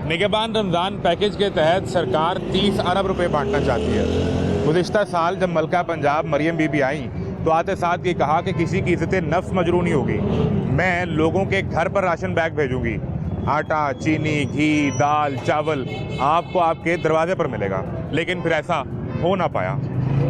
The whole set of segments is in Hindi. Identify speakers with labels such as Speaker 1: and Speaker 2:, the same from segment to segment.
Speaker 1: निगहबान रमज़ान पैकेज के तहत सरकार 30 अरब रुपए बांटना चाहती है। गुज़िश्ता साल जब मलका पंजाब मरियम बीबी आई तो आते साथ ये कहा कि किसी की इज़्ज़त नफ्स मजरू नहीं होगी, मैं लोगों के घर पर राशन बैग भेजूंगी। आटा, चीनी, घी, दाल, चावल आपको आपके दरवाजे पर मिलेगा। लेकिन फिर ऐसा हो ना पाया।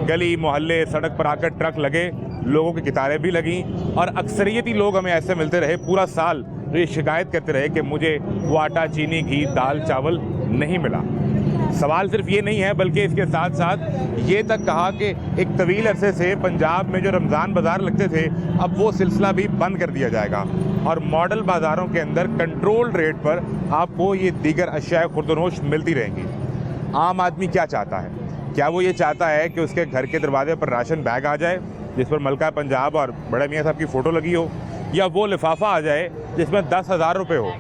Speaker 1: गली मोहल्ले सड़क पर आकर ट्रक लगे, लोगों की कितारें भी लगीं और अक्सरियती लोग हमें ऐसे मिलते रहे पूरा साल, तो ये शिकायत करते रहे कि मुझे वो आटा, चीनी, घी, दाल, चावल नहीं मिला। सवाल सिर्फ ये नहीं है बल्कि इसके साथ साथ ये तक कहा कि एक तवील अरसे से पंजाब में जो रमज़ान बाज़ार लगते थे अब वो सिलसिला भी बंद कर दिया जाएगा और मॉडल बाज़ारों के अंदर कंट्रोल रेट पर आपको ये दीगर अशिया खुर्दनोश मिलती रहेंगी। आम आदमी क्या चाहता है? क्या वो ये चाहता है कि उसके घर के दरवाजे पर राशन बैग आ जाए जिस पर मलका पंजाब और बड़े मियाँ साहब की फ़ोटो लगी हो, या वो लिफाफा आ जाए जिसमें 10,000 रुपये हो,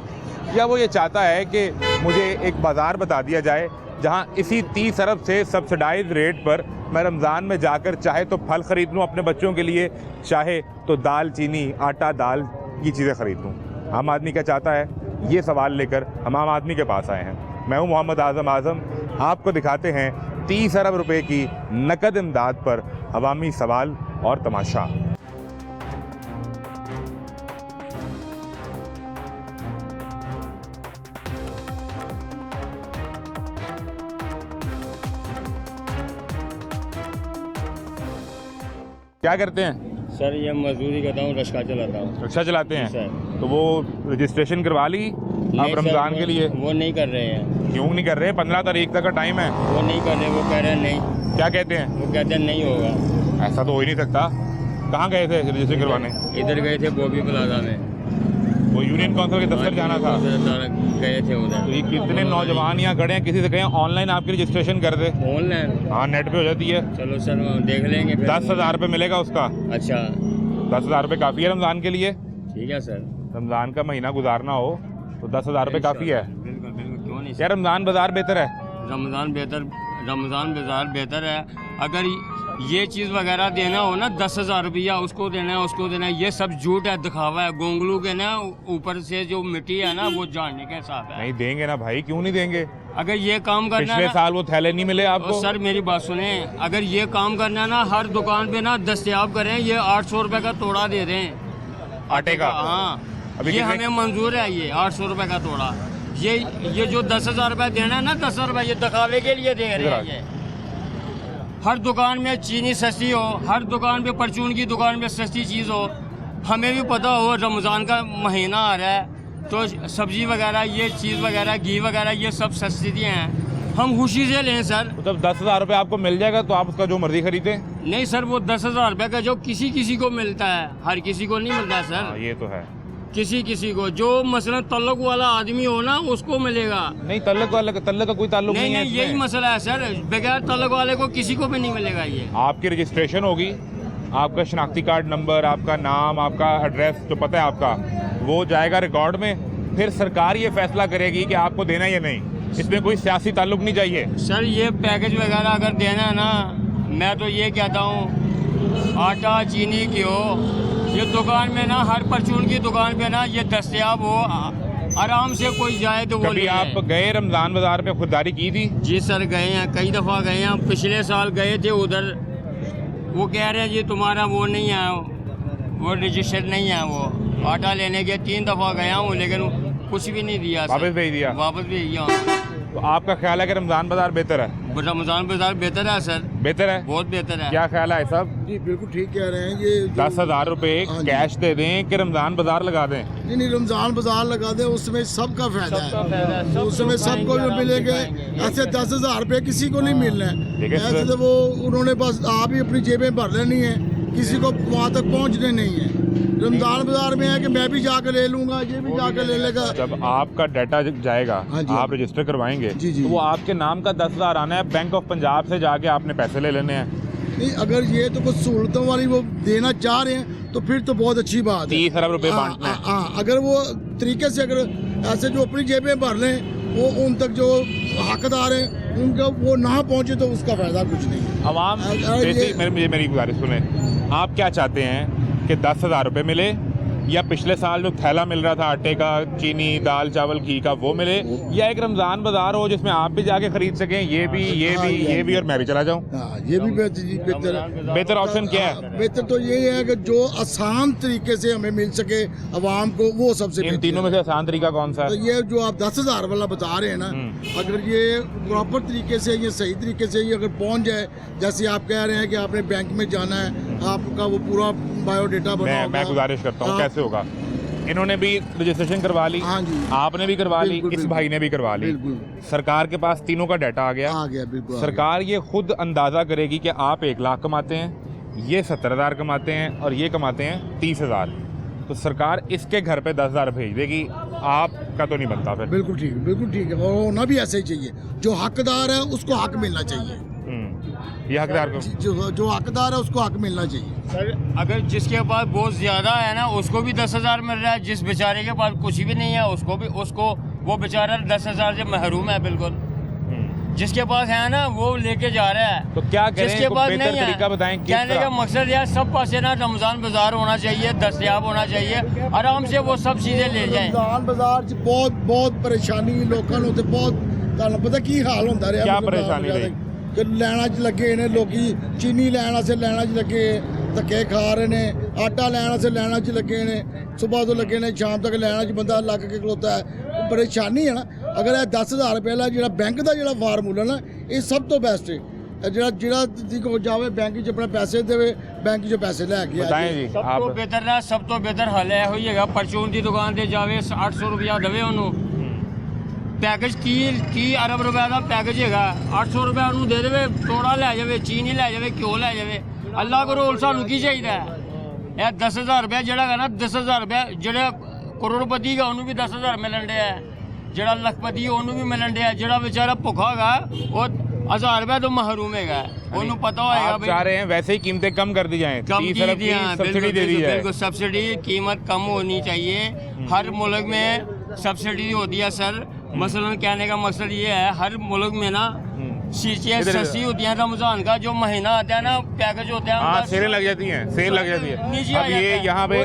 Speaker 1: या वो ये चाहता है कि मुझे एक बाज़ार बता दिया जाए जहां इसी 30 अरब से सब्सिडाइज रेट पर मैं रमज़ान में जाकर चाहे तो फल ख़रीद लूँ अपने बच्चों के लिए, चाहे तो दाल, चीनी, आटा, दाल की चीज़ें ख़रीद लूँ। आम आदमी क्या चाहता है, ये सवाल लेकर हम आम आदमी के पास आए हैं। मैं हूँ मोहम्मद आज़म। आपको दिखाते हैं 30 अरब रुपये की नकद इमदाद पर अवामी सवाल और तमाशा। क्या करते हैं
Speaker 2: सर? ये मजदूरी करता हूँ, रिक्शा चलाता हूँ।
Speaker 1: रिक्शा चलाते हैं
Speaker 2: सर।
Speaker 1: तो वो रजिस्ट्रेशन करवा ली आप रमज़ान के लिए?
Speaker 2: वो नहीं कर रहे हैं।
Speaker 1: क्यों नहीं कर रहे? 15 तारीख तक का टाइम है।
Speaker 2: वो नहीं कर रहे, वो कह रहे हैं नहीं।
Speaker 1: क्या कहते हैं?
Speaker 2: वो कहते हैं नहीं होगा।
Speaker 1: ऐसा तो हो ही नहीं सकता। कहाँ गए थे रजिस्ट्रेशन करवाने?
Speaker 2: इधर गए थे बॉबी प्लाजा में,
Speaker 1: वो यूनियन काउंसिल के दफ्तर जाना था।
Speaker 2: गए थे उधर।
Speaker 1: तो ये कितने नौजवान यहाँ खड़े हैं, किसी से कहें ऑनलाइन आपकी रजिस्ट्रेशन कर दे।
Speaker 2: ऑनलाइन?
Speaker 1: हाँ, नेट पे हो जाती है।
Speaker 2: चलो सर देख लेंगे।
Speaker 1: 10,000 रुपये मिलेगा उसका।
Speaker 2: अच्छा,
Speaker 1: 10,000 रुपये काफ़ी है रमज़ान के लिए।
Speaker 2: ठीक है सर।
Speaker 1: रमज़ान का महीना गुजारना हो तो 10,000 रुपये काफ़ी है।
Speaker 2: बिल्कुल बिल्कुल, क्यों नहीं।
Speaker 1: क्या रमज़ान बाज़ार बेहतर है?
Speaker 2: रमज़ान बाज़ार बेहतर है। अगर ये चीज़ वगैरह देना हो ना, 10,000 रुपया उसको देना है, उसको देना है, ये सब झूठ है, दिखावा है। गोंगलू के ना ऊपर से जो मिट्टी है ना वो जानने के साथ है।
Speaker 1: नहीं देंगे ना भाई, क्यों नहीं देंगे?
Speaker 2: अगर ये काम करना
Speaker 1: पिछले
Speaker 2: है
Speaker 1: साल वो थैले नहीं मिले आपको?
Speaker 2: सर मेरी बात सुने, अगर ये काम करना है ना हर दुकान पे ना दस्तयाब करें। ये 800 रुपये का तोड़ा दे रहे हैं
Speaker 1: आटे का।
Speaker 2: हाँ,
Speaker 1: अभी
Speaker 2: ये हमें मंजूर है। ये 800 रुपये का तोड़ा। ये जो 10,000 रुपये देना है ना, 10,000 रुपये ये दिखावे के लिए दे रहे हैं। ये हर दुकान में चीनी सस्ती हो, हर दुकान पे परचून की दुकान में सस्ती चीज़ हो। हमें भी पता हो रमज़ान का महीना आ रहा है तो सब्जी वगैरह, ये चीज़ वगैरह, घी वगैरह, ये सब सस्ती हैं। हम खुशी से लें सर।
Speaker 1: तो 10,000 रुपये आपको मिल जाएगा तो आप उसका जो मर्जी खरीदें?
Speaker 2: नहीं सर, वो 10,000 रुपये का जो किसी को मिलता है, हर किसी को नहीं मिलता है सर।
Speaker 1: ये तो है,
Speaker 2: किसी को जो मसलन तल्लुक वाला आदमी हो ना उसको मिलेगा।
Speaker 1: नहीं तल्लुक का कोई ताल्लुक नहीं है।
Speaker 2: यही मसला है सर, बगैर तल्लुक वाले को किसी को भी नहीं मिलेगा। ये
Speaker 1: आपकी रजिस्ट्रेशन होगी, आपका शनाख्ती कार्ड नंबर, आपका नाम, आपका एड्रेस जो पता है आपका, वो जाएगा रिकॉर्ड में। फिर सरकार ये फैसला करेगी कि आपको देना या नहीं। इसमें कोई सियासी ताल्लुक नहीं चाहिए
Speaker 2: सर। ये पैकेज वगैरह अगर देना है ना, मैं तो ये कहता हूँ आटा, चीनी, घी ये दुकान में ना, हर परचून की दुकान पे ना ये दस्तयाब हो, आराम से कोई जाए तो वो
Speaker 1: कभी आप गए रमज़ान बाज़ार पे खुददारी की थी?
Speaker 2: जी सर गए हैं, कई दफ़ा गए हैं। पिछले साल गए थे उधर, वो कह रहे हैं जी तुम्हारा वो नहीं है, वो रजिस्टर्ड नहीं है। वो आटा लेने के 3 दफ़ा गया हूँ लेकिन कुछ भी नहीं दिया।
Speaker 1: वापस भेज दिया?
Speaker 2: वापस भेज दिया।
Speaker 1: तो आपका ख्याल है कि रमज़ान बाज़ार बेहतर है?
Speaker 2: रमज़ान बाज़ार बेहतर है सर।
Speaker 1: बेहतर है?
Speaker 2: बहुत बेहतर है।
Speaker 1: क्या ख्याल है सब?
Speaker 3: जी बिल्कुल ठीक कह रहे हैं। ये
Speaker 1: 10,000 रुपये कैश दे दें कि रमज़ान बाज़ार लगा दें?
Speaker 3: नहीं, रमज़ान बाजार लगा दें, उसमें सबका फायदा है। उसमें सबको जो मिलेंगे। ऐसे 10,000 रुपये किसी को नहीं मिलना है। ऐसे तो वो उन्होंने बस आप ही अपनी जेबें भर लेनी है, किसी को वहाँ तक पहुँचने नहीं है। रमज़ान बाजार में है कि मैं भी जाकर ले लूँगा, ये भी जाकर ले लेगा।
Speaker 1: जब आपका डाटा जाएगा, आप रजिस्टर करवाएंगे तो वो आपके नाम का 10,000 आना है, बैंक ऑफ पंजाब से जाके आपने पैसे ले लेने हैं।
Speaker 3: नहीं, अगर ये तो कुछ सहूलतों वाली वो देना चाह रहे हैं तो फिर तो बहुत अच्छी बात है।
Speaker 1: 30 अरब रुपये बांटना है।
Speaker 3: हाँ, अगर वो तरीके से अगर ऐसे जो अपनी जेबें भर लें, वो उन तक जो हकदार हैं उनका वो ना पहुँचे तो उसका फायदा कुछ नहीं।
Speaker 1: आवाम मेरी गुजारिश सुने, आप क्या चाहते हैं कि 10,000 रुपये मिले या पिछले साल जो थैला मिल रहा था आटे का, चीनी, दाल, चावल, घी का, वो मिले, या एक रमज़ान बाज़ार हो जिसमें आप भी जाके खरीद सकें, ये भी और मैं भी चला जाऊँ?
Speaker 3: हाँ, ये भी
Speaker 1: बेहतर ऑप्शन क्या है?
Speaker 3: बेहतर तो ये है कि जो आसान तरीके से हमें मिल सके आवाम को, वो सबसे
Speaker 1: इन तीनों में से आसान तरीका कौन सा
Speaker 3: तो
Speaker 1: है?
Speaker 3: ये जो आप 10,000 वाला बता रहे हैं ना, अगर ये प्रॉपर तरीके से, ये सही तरीके से ये अगर पहुंच जाए, जैसे आप कह रहे हैं कि आपने बैंक में जाना है, आपका वो पूरा बायोडेटा बना होगा।
Speaker 1: मैं गुजारिश करता हूँ, कैसे होगा? इन्होंने भी रजिस्ट्रेशन करवा ली,
Speaker 3: हाँ जी,
Speaker 1: आपने भी करवा ली, इस भाई ने भी करवा ली, सरकार के पास तीनों का डाटा आ गया,
Speaker 3: बिल्कुल।
Speaker 1: सरकार ये खुद अंदाज़ा करेगी कि आप 1 लाख कमाते हैं, ये 70,000 कमाते हैं और ये कमाते हैं 30,000, तो सरकार इसके घर पे 10,000 भेज देगी, आपका तो नहीं बनता फिर।
Speaker 3: बिल्कुल ठीक है, और होना भी ऐसे ही चाहिए। जो हकदार है उसको हक मिलना चाहिए,
Speaker 1: ये हकदार को,
Speaker 3: जो हकदार है उसको हक मिलना चाहिए।
Speaker 2: सर अगर जिसके पास बहुत ज़्यादा है ना, उसको भी 10,000 मिल रहा है, जिस बेचारे के पास कुछ भी नहीं है उसको वो बेचारा 10,000 से महरूम है बिल्कुल। जिसके पास है ना वो लेके जा रहा है,
Speaker 1: तो क्या करें?
Speaker 3: जिसके
Speaker 1: इसको
Speaker 3: पास
Speaker 1: बेहतर
Speaker 3: नहीं है,
Speaker 1: तरीका बताएं किस
Speaker 2: कहने का
Speaker 1: तरह?
Speaker 2: मकसद यार सब पास ना रमज़ान बाजार होना चाहिए, दस्तयाब होना चाहिए, आराम से वो सब चीज़ें ले जाएं।
Speaker 3: रमज़ान बाजार च बहुत परेशानी लोगों ਨੂੰ ਤੇ ਬਹੁਤ ਤੁਹਾਨੂੰ ਪਤਾ ਕੀ ਹਾਲ ਹੁੰਦਾ ਰਿਹਾ।
Speaker 1: क्या परेशानी रही?
Speaker 3: कि ਲੈਣਾ 'ਚ ਲੱਗੇ ਨੇ ਲੋਕੀ, ਚੀਨੀ ਲੈਣ ਵਾਸਤੇ ਲੈਣਾ 'ਚ ਲੱਗੇ, ਧੱਕੇ ਖਾ ਰਹੇ ਨੇ, ਆਟਾ ਲੈਣ ਵਾਸਤੇ ਲੈਣਾ 'ਚ ਲੱਗੇ ਨੇ, ਸਵੇਰ ਤੋਂ ਲੱਗੇ ਨੇ ਸ਼ਾਮ ਤੱਕ ਲੈਣਾ 'ਚ ਬੰਦਾ ਲੱਗ ਕੇ ਖਲੋਤਾ ਹੈ। ਪਰੇਸ਼ਾਨੀ ਹੈ ਨਾ। ਅਗਰ ਇਹ 10,000 ਰੁਪਏ ਵਾਲਾ ਜਿਹੜਾ ਬੈਂਕ ਦਾ ਜਿਹੜਾ ਫਾਰਮੂਲਾ ਨਾ, ਇਹ ਸਭ ਤੋਂ ਬੈਸਟ ਹੈ। ਜਿਹੜਾ ਕੋ ਜਾਵੇ बैंक 'ਚ अपने पैसे देवे, बैंक 'ਚੋਂ पैसे ਲੈ ਕੇ
Speaker 1: बताएं जी
Speaker 2: सब तो
Speaker 1: आप।
Speaker 2: बेहतर ना, सब तो बेहतर हल है होइएगा परचून की दुकान से जावे 800 रुपया देवे उन्होंने पैकेज 30 अरब रुपए का पैकेज है, 800 रुपया उन्होंने दे देवे, तोड़ा लै जावे, चीनी लै जावे, घ्यो लै जावे। अल्लाह करो सानू की चाहिए? यह 10,000 रुपया जड़ा है ना, 10,000 रुपया जड़ा करोड़पति का उन्होंने भी 10,000 मिलन दिया है, जड़ा लखपति है उन्होंने भी मिलन दिया है, जड़ा बेचारा भुखा है वो 1,000 रुपया तो महरूम है, उन्होंने पता होगा।
Speaker 1: आप चाह रहे हैं वैसे ही कीमतें कम कर दी जाएं, 30 अरब की सब्सिडी दे दी जाए।
Speaker 2: बिल्कुल सब्सिडी कीमत कम होनी चाहिए। हर मुल्क में सब्सिडी होती है सर। मसलन कहने का मकसद ये है, हर मुल्क में ना चीजें सस्ती होती हैं। रमजान का जो महीना आता है ना, पैकेज होते हैं,
Speaker 1: हाँ, सेल लग जाती हैं, सेल लग जाती है। अब ये यहाँ पे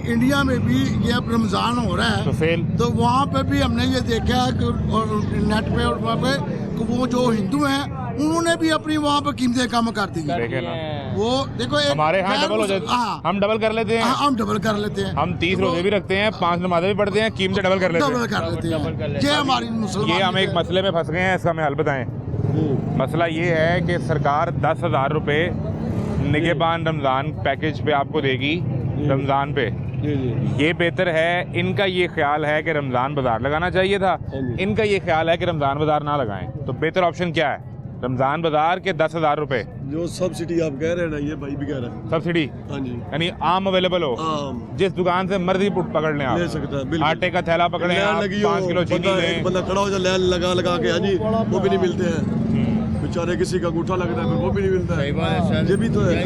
Speaker 3: इंडिया में भी ये अब रमजान हो रहा है,
Speaker 1: तो सेल,
Speaker 3: तो वहाँ पे भी हमने ये देखा है कि नेट पे और वहाँ पे कि वो जो हिंदू हैं उन्होंने भी अपनी वहाँ पे कीमतें कम कर दी।
Speaker 1: देखे ना,
Speaker 3: वो देखो
Speaker 1: हमारे यहाँ डबल हो जाती है, हम डबल कर लेते हैं,
Speaker 3: हम डबल कर लेते हैं,
Speaker 1: हम 30 रोजे भी रखते हैं, 5 नमाज़ें भी पढ़ते हैं, कीमतें डबल कर लेते
Speaker 3: हैं। ये हमारी मुसलमान,
Speaker 1: ये हम एक मसले में फंस गए हैं, इसका हमें हल बताएं। मसला ये है कि सरकार 10,000 रुपये निगहबान रमज़ान पैकेज पे आपको देगी रमज़ान पे। ये बेहतर है, इनका ये ख्याल है कि रमज़ान बाज़ार लगाना चाहिए था, इनका ये ख्याल है कि रमज़ान बाज़ार ना लगाएं। तो बेहतर ऑप्शन क्या है? रमज़ान बाज़ार के 10,000 रुपये
Speaker 4: जो सब्सिडी आप कह रहे हैं ना, ये भाई भी कह रहा है
Speaker 1: सब्सिडी,
Speaker 4: हाँ जी,
Speaker 1: यानी आम अवेलेबल हो, जिस दुकान से मर्जी पकड़ लें,
Speaker 4: ले
Speaker 1: आप
Speaker 4: सकता है बिल्कुल।
Speaker 1: आटे का थैला पकड़े, आप 5 किलो चीनी लें,
Speaker 4: बंदा खड़ा हो जाए लाइन लगा के, हाँ जी, वो भी नहीं मिलते हैं बेचारे, किसी का अंगूठा लगता है फिर वो भी नहीं मिलता है।
Speaker 2: सही बात है सर,
Speaker 4: ये भी तो है।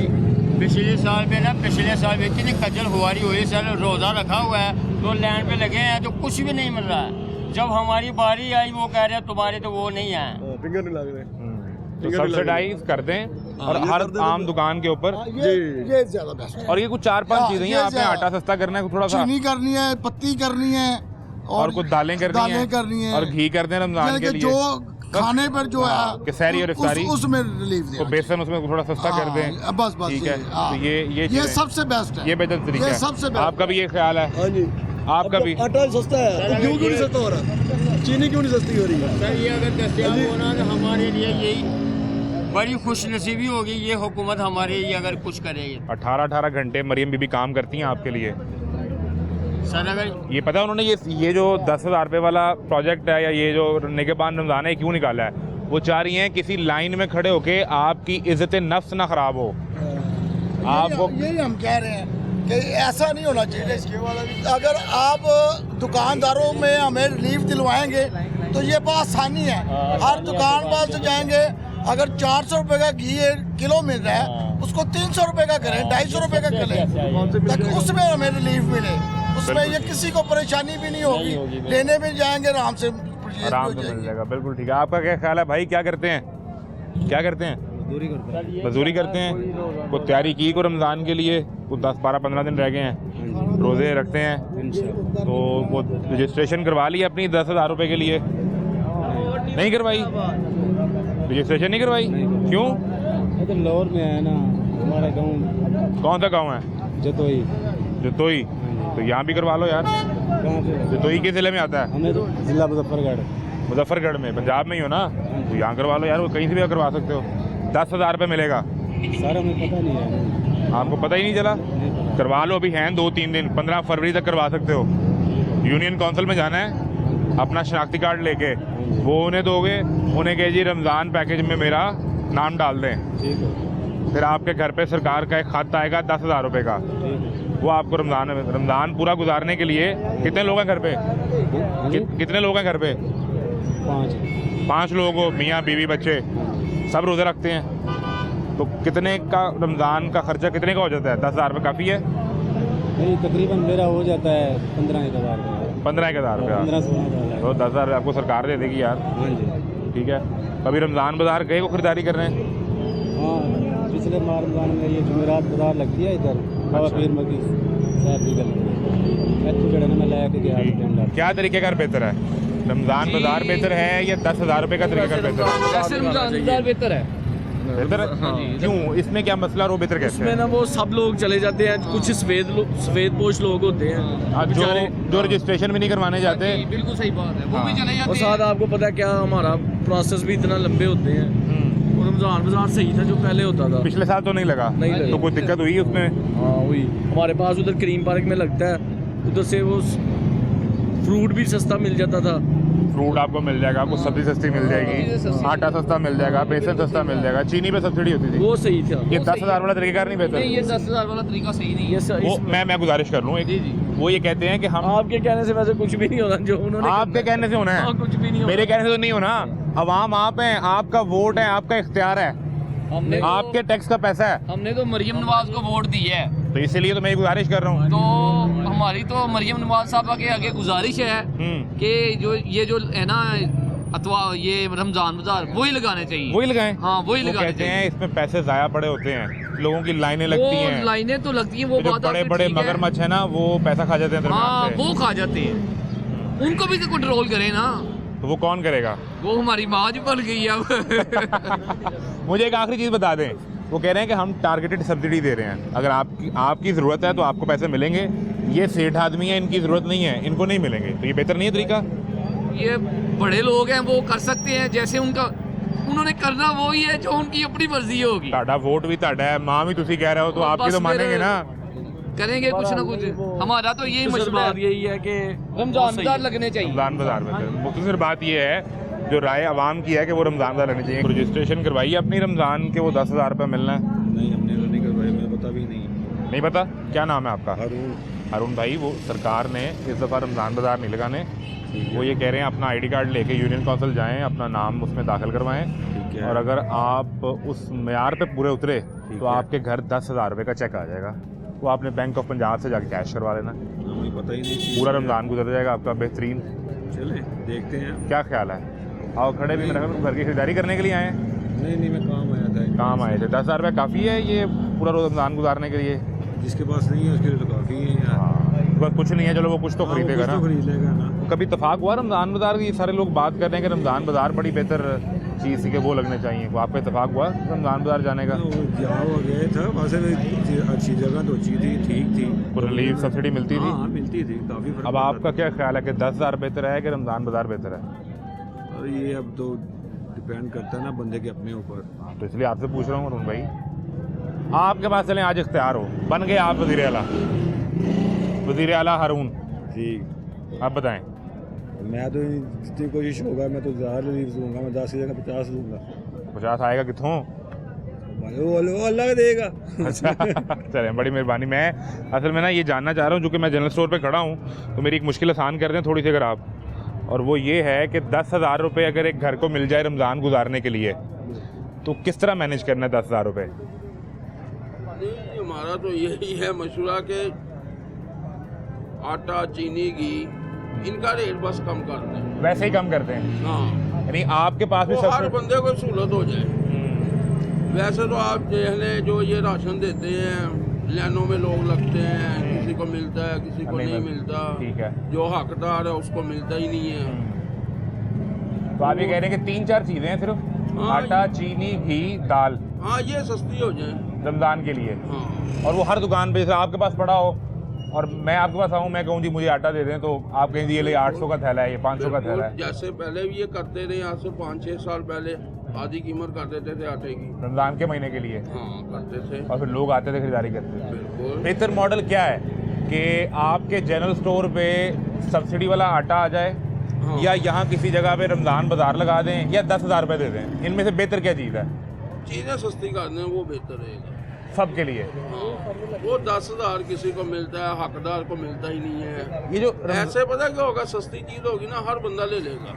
Speaker 2: पिछले साल में इतनी खज्जल खुआरी हुई सर, रोज़ा रखा हुआ है तो लाइन पे लगे हैं तो कुछ भी नहीं मिल रहा है। जब हमारी बारी आई वो कह रहे हैं तुम्हारे तो वो नहीं है,
Speaker 4: फिंगर नहीं लग रहे।
Speaker 1: तो सब्सिडाइज कर दें और हर आम दुकान के ऊपर।
Speaker 3: ये ज्यादा बेस्ट है।
Speaker 1: और ये कुछ 4-5 चीजें हैं, आपने आटा सस्ता करना है, थोड़ा सा
Speaker 3: चीनी करनी है, पत्ती करनी है
Speaker 1: और कुछ दालें करनी है और घी कर दें रमजान के लिए,
Speaker 3: जो खाने पर जो है
Speaker 1: कि सहरी और इफ्तारी
Speaker 3: उसमें रिलीफ
Speaker 1: तो
Speaker 3: दे,
Speaker 1: बेसन उसमें थोड़ा सस्ता कर दें,
Speaker 3: बस
Speaker 1: ठीक है। तो ये
Speaker 3: ये सबसे बेस्ट है,
Speaker 1: ये बेहतर तरीका
Speaker 3: ये
Speaker 1: है।
Speaker 3: सबसे बेस्ट।
Speaker 1: आपका भी ये ख्याल है?
Speaker 4: हाँ जी,
Speaker 1: आपका भी
Speaker 4: आटा सस्ता है तो क्यों नहीं सस्ता हो रहा? चीनी क्यों नहीं सस्ती हो रही है?
Speaker 2: सर ये अगर दस्तयाब होना तो हमारे लिए यही बड़ी खुश नसीबी होगी, ये हुकूमत हमारे लिए अगर कुछ करेगी।
Speaker 1: 18 घंटे मरियम बीबी काम करती हैं आपके लिए।
Speaker 2: सर अगर
Speaker 1: ये पता है उन्होंने ये जो 10,000 रुपये वाला प्रोजेक्ट है या ये जो निगहबान रमज़ान है क्यों निकाला है? वो चाह रही हैं किसी लाइन में खड़े होके आपकी इज्जत नफ्स ना खराब हो। आपको
Speaker 3: यही हम कह रहे हैं कि ऐसा नहीं होना चाहिए। अगर आप दुकानदारों में हमें रिलीफ दिलवाएंगे तो ये बहुत आसानी है। हर दुकान पर से जाएंगे, अगर 400 रुपए का घी किलो मिल रहा है उसको 300 रुपए का करें, 250 रुपए का करें, ताकि उसमें हमें रिलीफ मिले, उसमें ये किसी को परेशानी भी नहीं होगी, लेने भी जाएंगे आराम से
Speaker 1: मिल जाएगा। बिल्कुल ठीक है। आपका क्या ख्याल है भाई? क्या करते हैं? मजदूरी करते हैं। को तैयारी की को रमज़ान के लिए, कुछ 10-12-15 दिन रह गए हैं, रोज़े रखते हैं, तो वो रजिस्ट्रेशन करवा ली अपनी 10,000 रुपये के लिए? नहीं करवाई? रजिस्ट्रेशन नहीं करवाई? क्यों?
Speaker 5: तो लाहौर में है ना हमारा गांव।
Speaker 1: कौन सा गांव है?
Speaker 5: जतोई।
Speaker 1: जतोई? तो यहाँ भी करवा लो यार।
Speaker 5: कहाँ पे?
Speaker 1: जतोई किस ज़िले में आता है?
Speaker 5: हमें तो जिला मुजफ्फरगढ़।
Speaker 1: मुजफ्फरगढ़ में, पंजाब में ही हो ना, तो यहाँ करवा लो यार, वो कहीं से भी करवा सकते हो। 10,000 रुपये मिलेगा।
Speaker 5: सारा हमें पता नहीं है।
Speaker 1: आपको पता ही नहीं चला?
Speaker 5: नहीं पता।
Speaker 1: करवा लो, अभी हैं 2-3 दिन, 15 फरवरी तक करवा सकते हो। यूनियन काउंसिल में जाना है, अपना शनाख्ती कार्ड लेके, वो उन्हें दोगे, उन्हें कहे जी रमज़ान पैकेज में मेरा नाम डाल दें,
Speaker 5: ठीक है।
Speaker 1: फिर आपके घर पे सरकार का एक खत आएगा 10,000 रुपये का,
Speaker 5: ठीक है।
Speaker 1: वो आपको रमज़ान पूरा गुजारने के लिए। कितने लोग हैं घर पे? कितने लोग हैं घर पे? 5 लोग हो, मियाँ बीवी बच्चे सब रोज़े रखते हैं, तो कितने का रमज़ान का खर्चा कितने का हो जाता है? 10,000 रुपये काफ़ी है?
Speaker 5: नहीं, तकरीबन मेरा हो जाता है 15,000 रुपये।
Speaker 1: 15,000 रुपया?
Speaker 5: 15-16,000।
Speaker 1: तो 10,000 आपको सरकार दे देगी यार।
Speaker 5: हाँ जी।
Speaker 1: ठीक है। कभी रमज़ान बाज़ार गए को खरीदारी कर रहे हैं?
Speaker 5: हाँ, पिछले रमज़ान में ये जुमेरात बाजार लगती है इधर, बाबा पीर मकी साहब की गली में लाया के गया।
Speaker 1: क्या तरीक़ेकार बेहतर है, रमज़ान बाज़ार बेहतर है या 10,000 रुपये का तरीक़ेकार बेहतर है?
Speaker 6: वैसे रमज़ान बाज़ार बेहतर है।
Speaker 1: बेहतर है? क्यों, इसमें क्या मसला? रो बेहतर कैसे
Speaker 6: उसमें
Speaker 1: है?
Speaker 6: ना वो सब लोग चले जाते हैं, कुछ सफेद पोश लोग होते हैं
Speaker 1: जो रजिस्ट्रेशन भी नहीं करवाने जाते।
Speaker 6: बिल्कुल सही बात है, वो
Speaker 1: हाँ।
Speaker 6: भी चले जाते हैं। और साथ आपको पता है क्या, हमारा प्रोसेस भी इतना लंबे होते हैं। और रमज़ान बाज़ार सही था जो पहले होता था।
Speaker 1: पिछले साल तो नहीं लगा?
Speaker 6: नहीं लगा।
Speaker 1: तो कोई दिक्कत हुई उसमें?
Speaker 6: हाँ हुई। हमारे पास उधर क्रीम पार्क में लगता है, उधर से वो फ्रूट भी सस्ता मिल जाता था।
Speaker 1: फ्रूट आपको मिल जाएगा, आपको सब्जी सस्ती मिल जाएगी, आटा सस्ता मिल जाएगा, बेसन सस्ता मिल जाएगा, चीनी पे सब्सिडी होती थी।
Speaker 6: वो सही था।
Speaker 1: ये 10,000 वाला तरीक़ेकार नहीं बेहतर?
Speaker 6: ये 10,000 वाला तरीका सही नहीं है।
Speaker 1: वो मैं गुजारिश कर लूँ एक, वो ये कहते हैं कि हम
Speaker 6: आपके कहने से वैसे कुछ भी नहीं होना जो उन्होंने
Speaker 1: आपके कहने से होना है,
Speaker 6: कुछ भी नहीं होना।
Speaker 1: मेरे कहने से तो नहीं होना। अवाम आप हैं, आपका वोट है, आपका इख्तियार है,
Speaker 6: हमने
Speaker 1: आपके टैक्स का पैसा है,
Speaker 6: हमने तो मरियम नवाज को वोट दी है,
Speaker 1: तो इसीलिए तो मैं ये गुजारिश कर रहा हूँ।
Speaker 6: तो हमारी तो मरियम नवाज साहबा के आगे गुजारिश है कि जो है ना अथवा ये रमजान बाजार वही लगाने चाहिए।
Speaker 1: वही लगाएं।
Speaker 6: हाँ वही
Speaker 1: वो
Speaker 6: लगाने
Speaker 1: कहते
Speaker 6: चाहिए।
Speaker 1: हैं इसमें पैसे ज़ाया पड़े होते हैं, लोगों की लाइनें लगती हैं,
Speaker 6: लाइनें तो लगती हैं, वो
Speaker 1: जो
Speaker 6: बात
Speaker 1: बड़े
Speaker 6: आपकी
Speaker 1: बड़े
Speaker 6: ठीक है।
Speaker 1: मगरमच्छ है ना, वो पैसा खा जाते हैं
Speaker 6: हाँ
Speaker 1: दरमियान से।
Speaker 6: वो खा जाते हैं, उनको भी तो कंट्रोल करें ना।
Speaker 1: तो वो कौन करेगा?
Speaker 6: वो हमारी माँ जो बन गई है अब।
Speaker 1: मुझे एक आखिरी चीज़ बता दें, वो कह रहे हैं कि हम टारगेटेड सब्सिडी दे रहे हैं, अगर आपकी ज़रूरत है तो आपको पैसे मिलेंगे, ये सेठ आदमी है, इनकी ज़रूरत नहीं है, इनको नहीं मिलेंगे, तो ये बेहतर नहीं है तरीका?
Speaker 6: ये बड़े लोग हैं, वो कर सकते हैं जैसे उन्होंने करना वही है जो उनकी अपनी मर्जी होगी।
Speaker 1: ताड़ा वोट भी ताड़ा है, माँ भी तुसी कह रहे हो, तो आपकी तो मानेंगे ना?
Speaker 6: करेंगे कुछ ना कुछ। हमारा तो यही मसला है,
Speaker 2: यही है कि
Speaker 6: रमजान बाजार लगने चाहिए।
Speaker 1: रमज़ान बाजार में मुख्तसर बात ये है, जो राय आवाम की है कि वो रमज़ान बाजार लगनी चाहिए। रजिस्ट्रेशन करवाइए अपनी रमज़ान के, वो 10,000 रुपये मिलना है।
Speaker 5: नहीं, हमने तो नहीं करवाई, मुझे पता भी नहीं।
Speaker 1: नहीं पता? क्या नाम है आपका?
Speaker 5: हारून।
Speaker 1: अरुण भाई, वो सरकार ने इस दफ़ा रमज़ान बाज़ार नहीं लगाने, वो ये कह रहे हैं अपना आईडी कार्ड लेके यूनियन काउंसिल जाएं, अपना नाम उसमें दाखिल करवाएं, और अगर आप उस मेयार पे पूरे उतरे तो आपके घर 10,000 रुपये का चेक आ जाएगा, वो आपने बैंक ऑफ पंजाब से जाके कैश करवा लेना,
Speaker 5: हमें पता ही नहीं।
Speaker 1: पूरा रमज़ान गुजर जाएगा आपका बेहतरीन।
Speaker 5: चले देखते हैं।
Speaker 1: क्या ख्याल है? आओ खड़े भी, मेरे घर की खरीदारी करने के लिए आए हैं?
Speaker 5: नहीं, मैं काम आया था।
Speaker 1: काम आए थे। 10,000 रुपये काफ़ी है ये पूरा रमज़ान गुजारने के लिए?
Speaker 5: जिसके पास नहीं है उसके लिए तो काफ़ी है यार।
Speaker 1: हाँ, बस कुछ नहीं है, चलो वो कुछ तो खरीदेगा ना।
Speaker 5: खरीद लेगा ना।
Speaker 1: कभी इत्तेफाक हुआ रमज़ान बाज़ार की? सारे लोग बात कर रहे हैं कि रमज़ान बाज़ार बड़ी बेहतर चीज़ थी कि वो लगने चाहिए, वो आपका इत्तेफाक हुआ रमज़ान बाज़ार जाने का?
Speaker 5: जहाँ वो गए था वहाँ से अच्छी जगह तो अच्छी थी, ठीक थी,
Speaker 1: रिलीफ सब्सिडी मिलती थी?
Speaker 5: हाँ मिलती थी, काफ़ी फर्क
Speaker 1: अब आपका क्या ख्याल है कि 10,000 बेहतर है कि रमज़ान बाज़ार बेहतर है?
Speaker 5: और ये अब तो डिपेंड करता है ना बंदे के अपने ऊपर।
Speaker 1: तो इसलिए आपसे पूछ रहा हूँ अरुण भाई, आपके पास चलें आज इख्तियार हो, बन गए आप वज़ीर आला हारून
Speaker 5: जी,
Speaker 1: आप बताएं।
Speaker 5: मैं तो जितनी कोशिश होगा मैं तो ज़्यादा रिलीफ दूंगा, मैं 10 की जगह 50 दूंगा।
Speaker 1: 50 आएगा कितों?
Speaker 5: वो अल्लाह देगा।
Speaker 1: अच्छा चलें, बड़ी मेहरबानी। मैं असल में ना ये जानना चाह रहा हूँ, चूँकि मैं जनरल स्टोर पे खड़ा हूँ, तो मेरी एक मुश्किल आसान कर दें थोड़ी सी अगर आप, और वो ये है कि 10,000 रुपये अगर एक घर को मिल जाए रमज़ान गुजारने के लिए, तो किस तरह मैनेज करना है 10,000 रुपये?
Speaker 7: हमारा तो यही है मशवरा के आटा, चीनी, घी, इनका रेट बस कम कर दें।
Speaker 1: वैसे ही कम करते हैं?
Speaker 7: हाँ,
Speaker 1: यानी आपके पास भी
Speaker 7: तो हर
Speaker 1: सब
Speaker 7: बंदे को सहूलत हो जाए। वैसे तो आप देख लें, जो ये राशन देते हैं लाइनों में लोग लगते हैं, किसी को मिलता है किसी को नहीं मिलता।
Speaker 1: ठीक है।
Speaker 7: जो हकदार है उसको मिलता ही नहीं है।
Speaker 1: तो आप ये कह रहे हैं कि 3-4 चीज़ें हैं सिर्फ,
Speaker 7: हाँ,
Speaker 1: आटा, चीनी, घी, दाल,
Speaker 7: हाँ ये सस्ती हो जाए।
Speaker 1: रमज़ान के लिए।
Speaker 7: हाँ
Speaker 1: और वो हर दुकान पे, जैसे आपके पास पड़ा हो और मैं आपके पास आऊँ, मैं कहूँ जी मुझे आटा दे दें, तो आप कहें जी ये ले 800 का थैला है, ये 500 का थैला है।
Speaker 7: जैसे पहले भी ये करते थे, आज से 5-6 साल पहले आधी कीमत कर देते थे आटे की।
Speaker 1: रमज़ान के महीने के लिए।
Speaker 7: हाँ करते थे।
Speaker 1: और फिर लोग आते थे, खरीदारी करते थे।
Speaker 7: बिल्कुल।
Speaker 1: बेहतर मॉडल क्या है कि आपके जनरल स्टोर पे सब्सिडी वाला आटा आ जाए,
Speaker 7: हाँ।
Speaker 1: या यहाँ किसी जगह पे रमज़ान बाजार लगा दें, या 10,000 रुपये दे दें। इनमें से बेहतर क्या चीज़ है
Speaker 7: चीज़ें सस्ती कर दें वो बेहतर रहेगा
Speaker 1: सबके लिए?
Speaker 7: हाँ। वो 10,000 किसी को मिलता है, हकदार को मिलता ही नहीं है।
Speaker 1: ये जो
Speaker 7: ऐसे पता क्या होगा, सस्ती चीज होगी ना हर बंदा ले लेगा,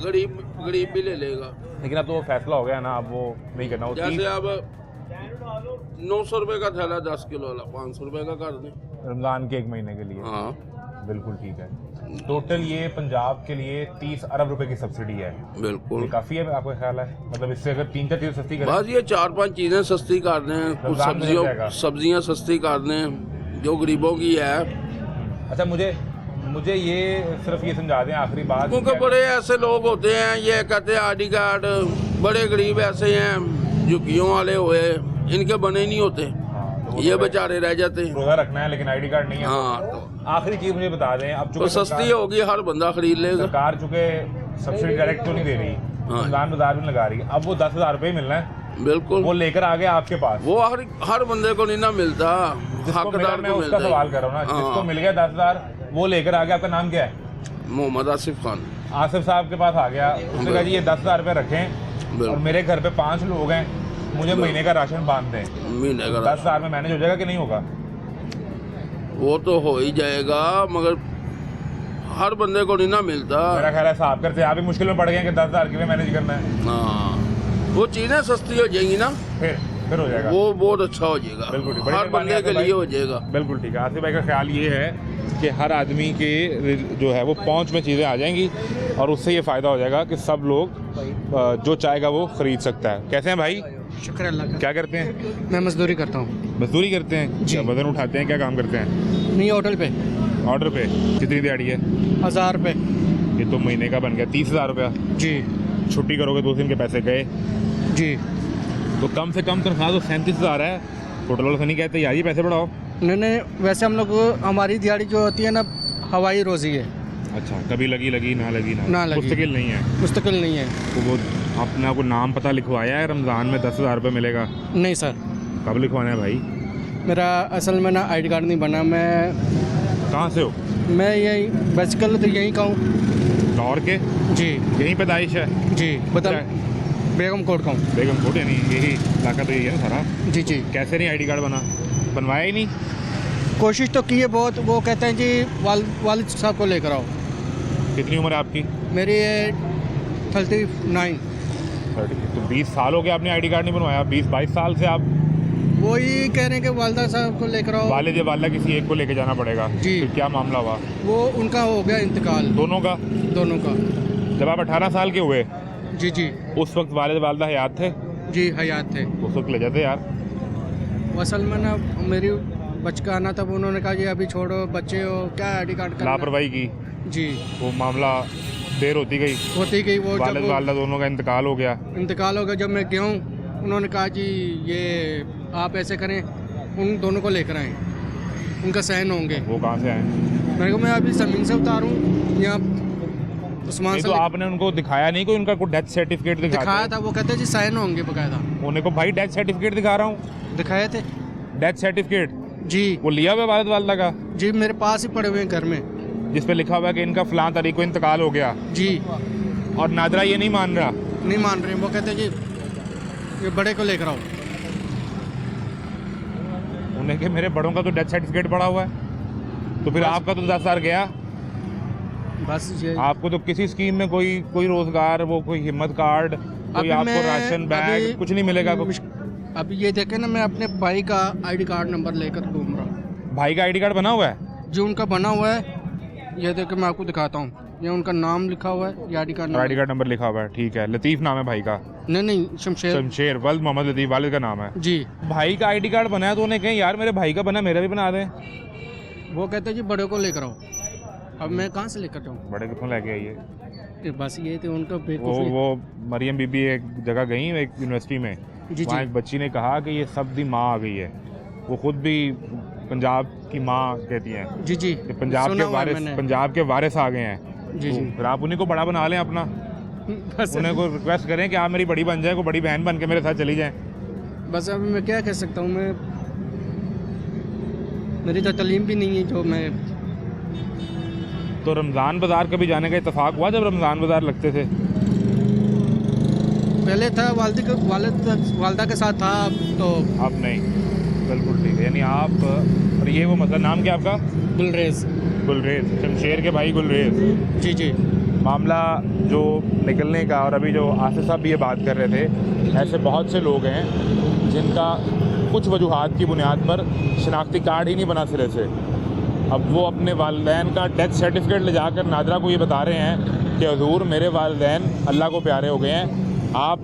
Speaker 7: गरीब भी ले लेगा।
Speaker 1: लेकिन अब तो वो फैसला हो गया ना, अब वो नहीं करना। वो
Speaker 7: जैसे अब 900 रुपए का थैला 10 किलो वाला 500 रुपए का कर दें
Speaker 1: रमज़ान के 1 महीने के लिए।
Speaker 7: हाँ
Speaker 1: बिल्कुल ठीक है। टोटल ये पंजाब के लिए 30 अरब रुपए की सब्सिडी है।
Speaker 7: बिल्कुल।
Speaker 1: ये काफ़ी है आपको ख्याल है? मतलब इससे अगर 3-4 चीज़ें सस्ती करें,
Speaker 7: बस ये 4-5 चीजें सस्ती कर दें, कुछ
Speaker 1: रमज़ान में हो जाएगा।
Speaker 7: सब्जियां सस्ती कर दें जो गरीबों की है।
Speaker 1: अच्छा मुझे ये सिर्फ ये समझा दें आखिरी बात,
Speaker 7: क्योंकि बड़े ऐसे लोग होते हैं, ये कहते हैं आईडी कार्ड, बड़े गरीब ऐसे हैं झुग्गियों वाले हुए, इनके बने ही नहीं होते।
Speaker 1: हाँ, तो
Speaker 7: ये बेचारे रह जाते हैं।
Speaker 1: रोज़ा रखना है लेकिन आईडी कार्ड नहीं है।
Speaker 7: हाँ तो
Speaker 1: आखिरी चीज़ मुझे बता दें, अब
Speaker 7: तो
Speaker 1: चूंकि
Speaker 7: सस्ती होगी हर बंदा खरीद लेगा।
Speaker 1: सरकार चूंकि सब्सिडी डायरेक्ट तो नहीं दे रही, रमज़ान बाजार में लगा रही है, अब वो 10,000 रुपये ही मिलना है,
Speaker 7: बिल्कुल।
Speaker 1: वो लेकर आ गया आपके पास।
Speaker 7: वो हर बंदे को नहीं ना मिलता,
Speaker 1: जिसको मिला,
Speaker 7: हकदार
Speaker 1: मैं
Speaker 7: को
Speaker 1: उसका
Speaker 7: मिलता
Speaker 1: सवाल कर रहा हूँ ना,
Speaker 7: हाँ।
Speaker 1: जिसको मिल गया 10,000 वो लेकर आ गया। आपका नाम क्या है?
Speaker 7: मोहम्मद आसिफ खान।
Speaker 1: आसिफ साहब के पास आ गया, उसने कहा जी ये 10,000 रुपये रखें और मेरे घर पे 5 लोग हैं, मुझे महीने का राशन बांध दें।
Speaker 7: महीने का
Speaker 1: 10,000 में मैनेज हो जाएगा कि नहीं होगा?
Speaker 7: वो तो हो ही जाएगा, मगर हर बंदे को नहीं ना मिलता।
Speaker 1: मेरा ख्याल है साहब करते आप भी मुश्किल में पड़ गए कि 10,000 के लिए मैनेज करना है।
Speaker 7: हाँ वो चीज़ें सस्ती हो जाएंगी ना,
Speaker 1: फिर हो जाएगा।
Speaker 7: वो बहुत अच्छा हो जाएगा,
Speaker 1: बिल्कुल ठीक। बड़ी
Speaker 7: हर
Speaker 1: मेहरबानी
Speaker 7: बंदे के
Speaker 1: आसिफ
Speaker 7: लिए
Speaker 1: भाई।
Speaker 7: हो जाएगा।
Speaker 1: बिल्कुल ठीक है। आसिफ भाई का ख्याल ये है कि हर आदमी के जो है वो पहुंच में चीज़ें आ जाएंगी और उससे ये फ़ायदा हो जाएगा कि सब लोग जो चाहेगा वो ख़रीद सकता है। कैसे हैं भाई?
Speaker 5: शुक्र अल्लाह का।
Speaker 1: क्या करते हैं?
Speaker 5: मैं मजदूरी करता हूँ।
Speaker 1: मजदूरी करते हैं?
Speaker 5: जी।
Speaker 1: वजन उठाते हैं? क्या काम करते हैं?
Speaker 5: नहीं, होटल पे।
Speaker 1: ऑर्डर पे? कितनी दिहाड़ी है?
Speaker 5: 1000 रुपये।
Speaker 1: ये तो महीने का बन गया 30,000 रुपया।
Speaker 5: जी
Speaker 1: छुट्टी करोगे 2 दिन के पैसे गए,
Speaker 5: जी।
Speaker 1: तो कम से कम तनख्वाह तो 37,000 है। होटल वाले से नहीं कहते यार ये पैसे बढ़ाओ?
Speaker 5: नहीं, वैसे हम लोग हमारी दिहाड़ी जो होती है ना, हवाई रोज़ी है।
Speaker 1: अच्छा, कभी लगी ना लगी
Speaker 5: ना लगी।
Speaker 1: मुस्तकिल नहीं है।
Speaker 5: मुस्तकिल नहीं है।
Speaker 1: तो वो अपना को नाम पता लिखवाया है रमज़ान में 10,000 रुपये मिलेगा?
Speaker 5: नहीं सर,
Speaker 1: कब लिखवाना है भाई?
Speaker 5: मेरा असल में ना आईडी कार्ड नहीं बना। मैं
Speaker 1: कहाँ से हो?
Speaker 5: यही बेसिकली तो यहीं का हूँ।
Speaker 1: लाहौर के?
Speaker 5: जी
Speaker 1: यहीं पैदाइश है?
Speaker 5: जी। बता, बेगम कोट का हूँ।
Speaker 1: बेगम कोट, यानी यही इलाका तो यही है ना सारा?
Speaker 5: जी जी।
Speaker 1: कैसे नहीं आईडी कार्ड बनवाया ही नहीं?
Speaker 5: कोशिश तो की है बहुत। वो कहते हैं जी वालिद साहब को लेकर आओ।
Speaker 1: कितनी उम्र है आपकी?
Speaker 5: मेरी 39।
Speaker 1: तो 20 साल हो गए आपने आईडी कार्ड नहीं बनवाया? 20-22 साल से आप?
Speaker 5: वो ही कह रहे हैं कि वालदा साहब को लेकर आओ।
Speaker 1: वालिद या वालिदा किसी एक को लेके जाना पड़ेगा?
Speaker 5: जी।
Speaker 1: तो क्या मामला हुआ?
Speaker 5: वो उनका हो गया इंतकाल।
Speaker 1: दोनों का?
Speaker 5: दोनों का।
Speaker 1: जब आप 18 साल के हुए
Speaker 5: जी जी
Speaker 1: उस वक्त वालिद वालिदा हयात थे?
Speaker 5: जी, हयात थे।
Speaker 1: उस वक्त ले जाते यार।
Speaker 5: असल में ना मेरी बचकाना तब उन्होंने कहा जी अभी छोड़ो, बच्चे हो, क्या आईडी कार्ड करना।
Speaker 1: लापरवाही की,
Speaker 5: जी।
Speaker 1: वो मामला देर होती गई,
Speaker 5: होती गई। वो
Speaker 1: वालिद
Speaker 5: जब
Speaker 1: वालिदा दोनों का इंतकाल हो गया।
Speaker 5: इंतकाल हो गया, जब मैं गया हूँ उन्होंने कहा जी ये आप ऐसे करें, उन दोनों को लेकर आएँ, उनका सहन होंगे।
Speaker 1: वो कहाँ से आए?
Speaker 5: मेरे को, मैं अभी ज़मीन से उतारूँ यहाँ उस्मान
Speaker 1: नहीं
Speaker 5: से।
Speaker 1: तो आपने उनको दिखाया नहीं कोई उनका कोई डेथ सर्टिफिकेट?
Speaker 5: दिखाया था, वो कहते जी साइन होंगे बकायदा।
Speaker 1: उन्हें को भाई डेथ सर्टिफिकेट दिखा रहा हूँ।
Speaker 5: दिखाए थे
Speaker 1: डेथ सर्टिफिकेट
Speaker 5: जी।
Speaker 1: वो लिया हुआ वालिद वालिदा का?
Speaker 5: जी, मेरे पास ही पड़े हुए हैं घर में,
Speaker 1: जिस पे लिखा हुआ है कि इनका फलां तारीख को इंतकाल हो गया।
Speaker 5: जी।
Speaker 1: और नादरा ये नहीं मान रहा?
Speaker 5: नहीं मान रहे, वो कहते जी ये बड़े को लेकर आओ।
Speaker 1: उन्हें कि मेरे बड़ों का तो डेथ सर्टिफिकेट पड़ा हुआ है, तो फिर आपका तो 10,000 गया।
Speaker 5: बस ये
Speaker 1: आपको तो किसी स्कीम में कोई रोजगार, वो कोई हिम्मत कार्ड, कोई
Speaker 5: अभी
Speaker 1: आपको
Speaker 5: मैं
Speaker 1: राशन बैग कुछ नहीं मिलेगा?
Speaker 5: अभी ये देखे ना, मैं अपने भाई का आईडी कार्ड नंबर लेकर घूम रहा हूँ।
Speaker 1: भाई का आईडी कार्ड बना हुआ है?
Speaker 5: जो उनका बना हुआ है, ये देखे मैं आपको दिखाता हूँ। ये उनका नाम लिखा हुआ है, ये ID card
Speaker 1: ID card number लिखा हुआ है। ठीक है, लतीफ़ नाम है भाई का?
Speaker 5: नहीं शमशेर
Speaker 1: शमशेर वल्द मोहम्मद लतीफ़ वालिद का नाम है।
Speaker 5: जी।
Speaker 1: भाई का आईडी कार्ड बनाया तो उन्हें कहें यार मेरे भाई का बना, मेरा भी बना दें।
Speaker 5: वो कहते हैं जी बड़े को लेकर आओ। अब मैं कहाँ से लेकर जाऊँ?
Speaker 1: बड़े कितों लेके आइए।
Speaker 5: बस ये थे उनका
Speaker 1: वो मरियम बीबी एक जगह गई एक यूनिवर्सिटी में,
Speaker 5: जी
Speaker 1: वहाँ
Speaker 5: जी
Speaker 1: एक बच्ची ने कहा कि ये सब दी माँ आ गई है। वो खुद भी पंजाब की माँ कहती हैं
Speaker 5: जी जी
Speaker 1: कि पंजाब
Speaker 5: सुना
Speaker 1: के
Speaker 5: हुआ है
Speaker 1: वारिस,
Speaker 5: मैंने।
Speaker 1: पंजाब के वारिस आ गए हैं।
Speaker 5: जी
Speaker 1: तो
Speaker 5: जी
Speaker 1: फिर आप उन्हीं को बड़ा बना लें अपना,
Speaker 5: बस
Speaker 1: उन्हें को रिक्वेस्ट करें कि आप मेरी बड़ी बन जाए, को बड़ी बहन बन के मेरे साथ चली जाएं।
Speaker 5: बस अब मैं क्या कह सकता हूँ, मैं मेरी तो तालीम भी नहीं है जो मैं।
Speaker 1: तो रमज़ान बाज़ार कभी जाने का इत्तेफाक हुआ जब रमज़ान बाज़ार लगते थे?
Speaker 5: पहले था वालदा के साथ था, तो
Speaker 1: अब नहीं। बिल्कुल ठीक है, यानी आप और ये वो मतलब नाम क्या आपका?
Speaker 5: गुलरेज।
Speaker 1: गुलरेज, शमशेर के भाई गुलरेज।
Speaker 5: जी जी
Speaker 1: मामला जो निकलने का, और अभी जो आसिफ साहब भी ये बात कर रहे थे, ऐसे बहुत से लोग हैं जिनका कुछ वजूहात की बुनियाद पर शनाख्ती कार्ड ही नहीं बना सिरे से। अब वो अपने वालिदैन का डेथ सर्टिफिकेट ले जाकर नादरा को ये बता रहे हैं कि हुजूर मेरे वालिदैन अल्लाह को प्यारे हो गए हैं, आप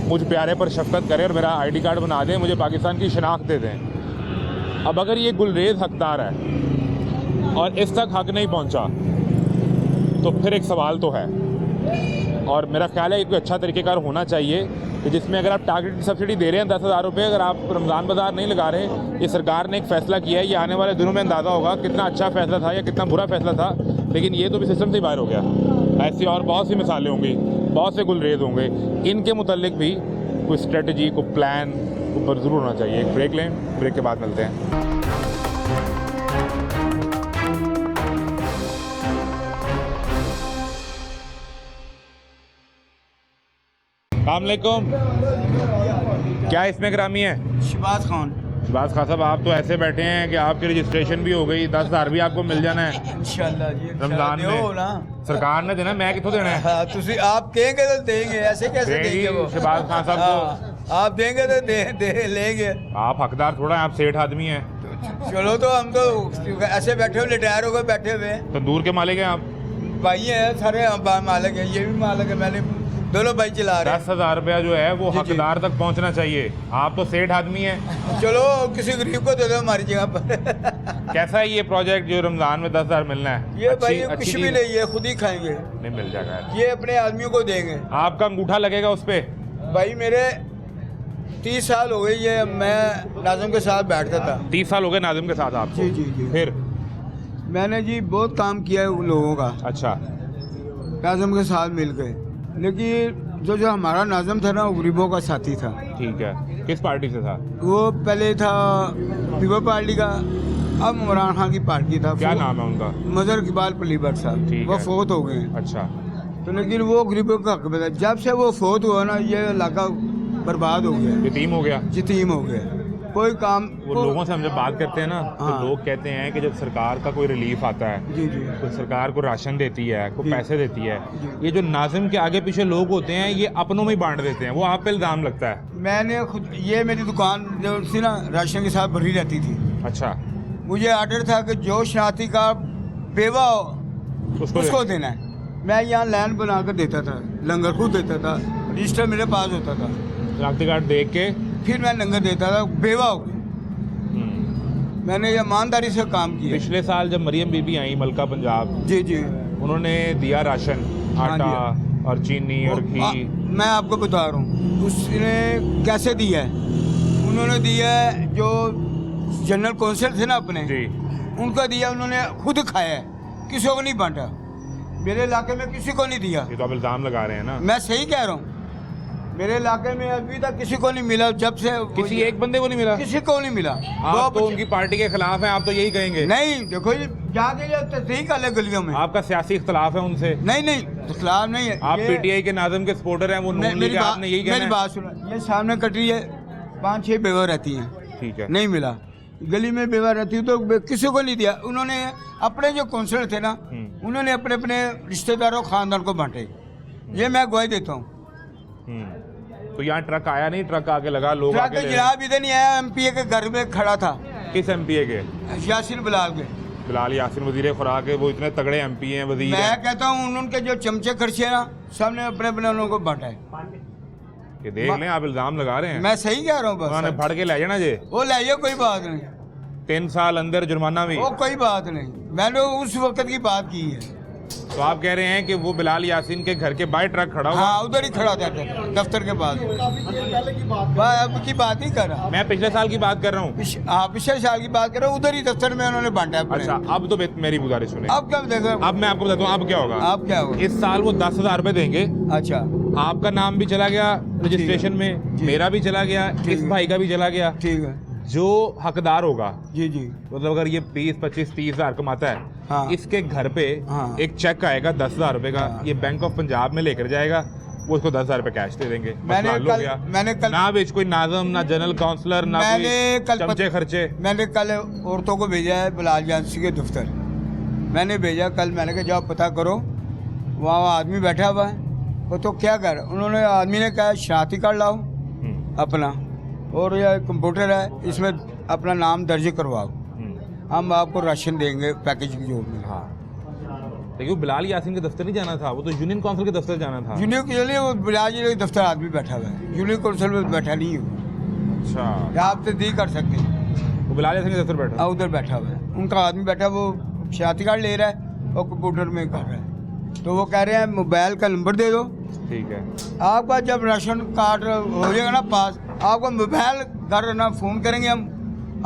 Speaker 1: मुझ प्यारे पर शफकत करें और मेरा आईडी कार्ड बना दें, मुझे पाकिस्तान की शनाख्त दे दें। अब अगर ये गुलरेज हकदार है और इस तक हक नहीं पहुंचा तो फिर एक सवाल तो है, और मेरा ख्याल है कोई अच्छा तरीक़ेकार होना चाहिए कि जिसमें अगर आप टारगेटेड सब्सिडी दे रहे हैं 10,000 रुपये, अगर आप रमज़ान बाज़ार नहीं लगा रहे, ये सरकार ने एक फ़ैसला किया है, ये आने वाले दिनों में अंदाज़ा होगा कितना अच्छा फ़ैसला था या कितना बुरा फ़ैसला था, लेकिन ये तो भी सिस्टम से बाहर हो गया। ऐसी और बहुत सी मिसालें होंगी, बहुत से गुलरेज होंगे, इनके मुतल्लिक भी कोई स्ट्रेटजी, कोई प्लान ऊपर ज़रूर होना चाहिए। एक ब्रेक लें, ब्रेक के बाद मिलते हैं। अस्सलामुअलैकुम, क्या इसमें ग्रामी है?
Speaker 3: शहबाज खान।
Speaker 1: शहबाज खान साहब, आप तो ऐसे बैठे हैं कि आपकी रजिस्ट्रेशन भी हो गई, 10,000 भी आपको मिल जाना है
Speaker 8: इंशाल्लाह जी,
Speaker 1: रमजान में। सरकार ने देना, मैं कितों देना है?
Speaker 8: हाँ, तुसी आप कहेंगे तो देंगे, ऐसे कैसे देंगे वो?
Speaker 1: शहबाज खान साहब
Speaker 8: हाँ,
Speaker 1: को
Speaker 8: आप देंगे तो दे लेंगे।
Speaker 1: आप हकदार थोड़ा हैं, आप सेठ आदमी हैं।
Speaker 8: चलो तो हम तो ऐसे बैठे हुए, रिटायर हो गए बैठे हुए
Speaker 1: तंदूर के मालिक हैं आप?
Speaker 8: भाई हैं सारे, मालिक है, ये भी मालिक है, मैंने दोनों भाई चला रहे हैं।
Speaker 1: 10,000 रुपया जो है वो
Speaker 8: जी, जी।
Speaker 1: हकदार तक पहुंचना चाहिए। आप तो सेठ आदमी हैं।
Speaker 8: चलो किसी गरीब को दे दो हमारी जगह पर।
Speaker 1: कैसा है ये प्रोजेक्ट जो रमजान में 10,000 मिलना है?
Speaker 8: ये भाई
Speaker 1: अच्छी
Speaker 8: कुछ
Speaker 1: चीज़
Speaker 8: भी नहीं है, खुद ही खाएंगे,
Speaker 1: नहीं मिल जाएगा।
Speaker 8: ये अपने आदमियों को देंगे।
Speaker 1: आपका अंगूठा लगेगा उस पे?
Speaker 8: भाई मेरे 30 साल हो गई है, मैं नाज़िम के साथ बैठता था।
Speaker 1: 30 साल हो गए नाज़िम के साथ आपको?
Speaker 8: जी जी जी।
Speaker 1: फिर
Speaker 8: मैंने जी बहुत काम किया है उन लोगों का,
Speaker 1: अच्छा,
Speaker 8: नाज़िम के साथ मिलकर, लेकिन जो हमारा नाज़िम था ना वो गरीबों का साथी था।
Speaker 1: ठीक है। किस पार्टी से था?
Speaker 8: वो पहले था पीपल पार्टी का, अब इमरान खान की पार्टी था।
Speaker 1: क्या नाम है उनका?
Speaker 8: मजर इकबाल पलीबर साहब,
Speaker 1: ठीक
Speaker 8: वो
Speaker 1: है।
Speaker 8: फोत हो गए हैं।
Speaker 1: अच्छा,
Speaker 8: तो लेकिन वो गरीबों का हक में था। जब से वो फोत हुआ ना, ये इलाका बर्बाद हो गया,
Speaker 1: यतीम हो गया।
Speaker 8: यतीम हो गया, कोई काम
Speaker 1: वो लोगों से हम जब बात करते हैं ना, तो
Speaker 8: हाँ।
Speaker 1: लोग कहते हैं कि जब सरकार का कोई रिलीफ आता है,
Speaker 8: जी जी
Speaker 1: तो सरकार को राशन देती है, को
Speaker 8: जी।
Speaker 1: पैसे देती है,
Speaker 8: जी।
Speaker 1: ये जो नाज़िम के आगे पीछे लोग होते हैं ये अपनों में ही बांट देते हैं, वो आप पे इल्ज़ाम लगता है।
Speaker 8: मैंने खुद, ये मेरी दुकान जो थी ना राशन के साथ भरी रहती थी,
Speaker 1: अच्छा,
Speaker 8: मुझे आर्डर था कि जो शनाख्ती का बेवा हो उसको देना है। मैं यहाँ लाइन बना कर देता था, लंगर खुद देता था, रजिस्टर मेरे पास होता था,
Speaker 1: शनाख्ती कार्ड देख के
Speaker 8: फिर मैं लंगर देता था, बेवा हो गया। मैंने ये ईमानदारी से काम किया।
Speaker 1: पिछले साल जब मरियम बीबी आई मलका पंजाब,
Speaker 8: जी जी,
Speaker 1: उन्होंने दिया राशन,
Speaker 8: हाँ,
Speaker 1: आटा
Speaker 8: दिया।
Speaker 1: और चीनी और घी।
Speaker 8: मैं आपको बता रहा हूँ उसने कैसे दिया है। उन्होंने दिया है, जो जनरल कौंसिल थे ना अपने,
Speaker 1: जी,
Speaker 8: उनका दिया, उन्होंने खुद खाया है, किसी को नहीं बांटा। मेरे इलाके में किसी को नहीं दिया।
Speaker 1: ये तो आप इल्ज़ाम लगा रहे हैं ना।
Speaker 8: मैं सही कह रहा हूँ, मेरे इलाके में अभी तक किसी को नहीं मिला। जब से
Speaker 1: किसी एक बंदे को नहीं मिला?
Speaker 8: किसी को नहीं मिला।
Speaker 1: आप तो उनकी पार्टी के खिलाफ हैं, आप तो यही कहेंगे।
Speaker 8: नहीं, देखो ये जाके तस्दीक कर ले गलियों में।
Speaker 1: आपका सियासी इख्तलाफ है उनसे?
Speaker 8: नहीं नहीं, खिलाफ नहीं है।
Speaker 1: आप पीटीआई के नाज़िम के सपोर्टर हैं, वो नून लीग
Speaker 8: मेरी
Speaker 1: है, आपने यही कहना
Speaker 8: मेरी
Speaker 1: है?
Speaker 8: बात सुनो, ये सामने कटरी है, 5-6 बेवा रहती हैं,
Speaker 1: ठीक है।
Speaker 8: नहीं मिला। गली में बेवा रहती तो किसी को नहीं दिया। उन्होंने अपने जो काउंसलर थे ना, उन्होंने अपने अपने रिश्तेदारों खानदान को बांटे। ये मैं गवाही देता हूँ।
Speaker 1: तो यहाँ ट्रक आया नहीं? ट्रक आके लगा, लोग
Speaker 8: ट्रक
Speaker 1: आके ले गए।
Speaker 8: जनाब इधर नहीं आया, एमपीए के घर में खड़ा था।
Speaker 1: किस एमपीए के?
Speaker 8: यासिन बिलाल के।
Speaker 1: बिलाल यासिन वजीर खुराक है, वो इतने तगड़े एमपी हैं, वजीर हैं।
Speaker 8: मैं कहता हूँ उनके जो चमचे खर्चे ना, सबने अपने अपने लोगों को बांटा है।
Speaker 1: कि देख लें आप इल्जाम लगा रहे हैं।
Speaker 8: मैं सही कह रहा हूँ
Speaker 1: उन्होंने
Speaker 8: बस।
Speaker 1: फड़ के ले जाना जे,
Speaker 8: वो ले जाओ, कोई बात नहीं,
Speaker 1: 3 साल अंदर जुर्माना भी।
Speaker 8: वो कोई बात नहीं, मैंने उस वक्त की बात की है।
Speaker 1: तो आप कह रहे हैं कि वो बिलाल यासीन के घर के बाहर ट्रक खड़ा हुआ?
Speaker 8: हाँ, उधर ही खड़ा था दफ्तर के पास। अब की बात ही कर रहा,
Speaker 1: मैं पिछले साल की बात कर रहा हूँ।
Speaker 8: हाँ पिछले साल की बात कर रहा हूँ, उधर ही दफ्तर में उन्होंने बांटा है।
Speaker 1: अच्छा, अब तो मेरी गुजारिश सुने।
Speaker 8: अब क्या देखो,
Speaker 1: अब मैं आपको बताता हूँ अब क्या होगा।
Speaker 8: अब क्या होगा?
Speaker 1: इस साल वो 10,000 रुपए देंगे।
Speaker 8: अच्छा,
Speaker 1: आपका नाम भी चला गया रजिस्ट्रेशन में, मेरा भी चला गया, इस भाई का भी चला गया।
Speaker 8: ठीक है
Speaker 1: जो हकदार होगा,
Speaker 8: जी जी,
Speaker 1: मतलब अगर ये 20, 25, 30,000 कमाता है,
Speaker 8: हाँ।
Speaker 1: इसके घर पे
Speaker 8: हाँ।
Speaker 1: एक चेक आएगा 10,000 रुपए का,
Speaker 8: हाँ।
Speaker 1: ये बैंक ऑफ पंजाब में लेकर जाएगा, वो उसको 10,000 रुपए कैश दे देंगे।
Speaker 8: मैंने
Speaker 1: मसला हल हो
Speaker 8: कल-
Speaker 1: गया।
Speaker 8: मैंने कल-
Speaker 1: ना बेच कोई नाज़म, ना जनरल काउंसलर, ना
Speaker 8: मैंने
Speaker 1: कोई
Speaker 8: कल
Speaker 1: चमचे खर्चे।
Speaker 8: मैंने कल औरतों को भेजा है बिलाल यासीन के दफ्तर, मैंने भेजा कल, मैंने कहा जाओ पता करो, वहाँ आदमी बैठा हुआ है, वो तो क्या कर, उन्होंने आदमी ने कहा शनाख्ती कार्ड लाओ अपना, और यह कंप्यूटर है इसमें अपना नाम दर्ज करवाओ, हम आपको राशन देंगे पैकेज की जो भी।
Speaker 1: हाँ, लेकिन वो बिलाल यासीन के दफ्तर नहीं जाना था, वो तो यूनियन काउंसिल के दफ्तर जाना था।
Speaker 8: यूनियन के लिए वो बिलाल जी के दफ्तर आदमी बैठा हुआ है, यूनियन काउंसिल में बैठा नहीं है।
Speaker 1: अच्छा,
Speaker 8: या आप तस्दीक कर सकते हैं,
Speaker 1: वो बिलाल यासीन के दफ्तर बैठा।
Speaker 8: उधर बैठा हुआ है, उनका आदमी बैठा, वो शनाख्ती कार्ड ले रहा है और कंप्यूटर में कर रहा है, तो वो कह रहे हैं मोबाइल का नंबर दे दो,
Speaker 1: ठीक है।
Speaker 8: आपका जब राशन कार्ड हो जाएगा ना पास, आपका मोबाइल घर ना फ़ोन करेंगे हम,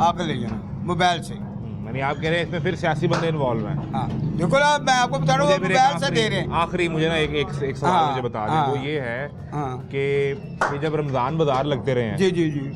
Speaker 8: आकर ले जाना मोबाइल से।
Speaker 1: यानी आप कह रहे हैं इसमें फिर सियासी बंदे इन्वॉल्व हैं।
Speaker 8: हाँ देखो ना, मैं आपको बता रहा हूँ,
Speaker 1: मुझे
Speaker 8: मोबाइल से दे रहे हैं।
Speaker 1: आखिरी मुझे ना एक सवाल
Speaker 8: हाँ,
Speaker 1: मुझे बता दें,
Speaker 8: हाँ,
Speaker 1: वो ये है
Speaker 8: हाँ।
Speaker 1: कि ये जब रमज़ान बाजार लगते रहे हैं,
Speaker 8: जी जी जी,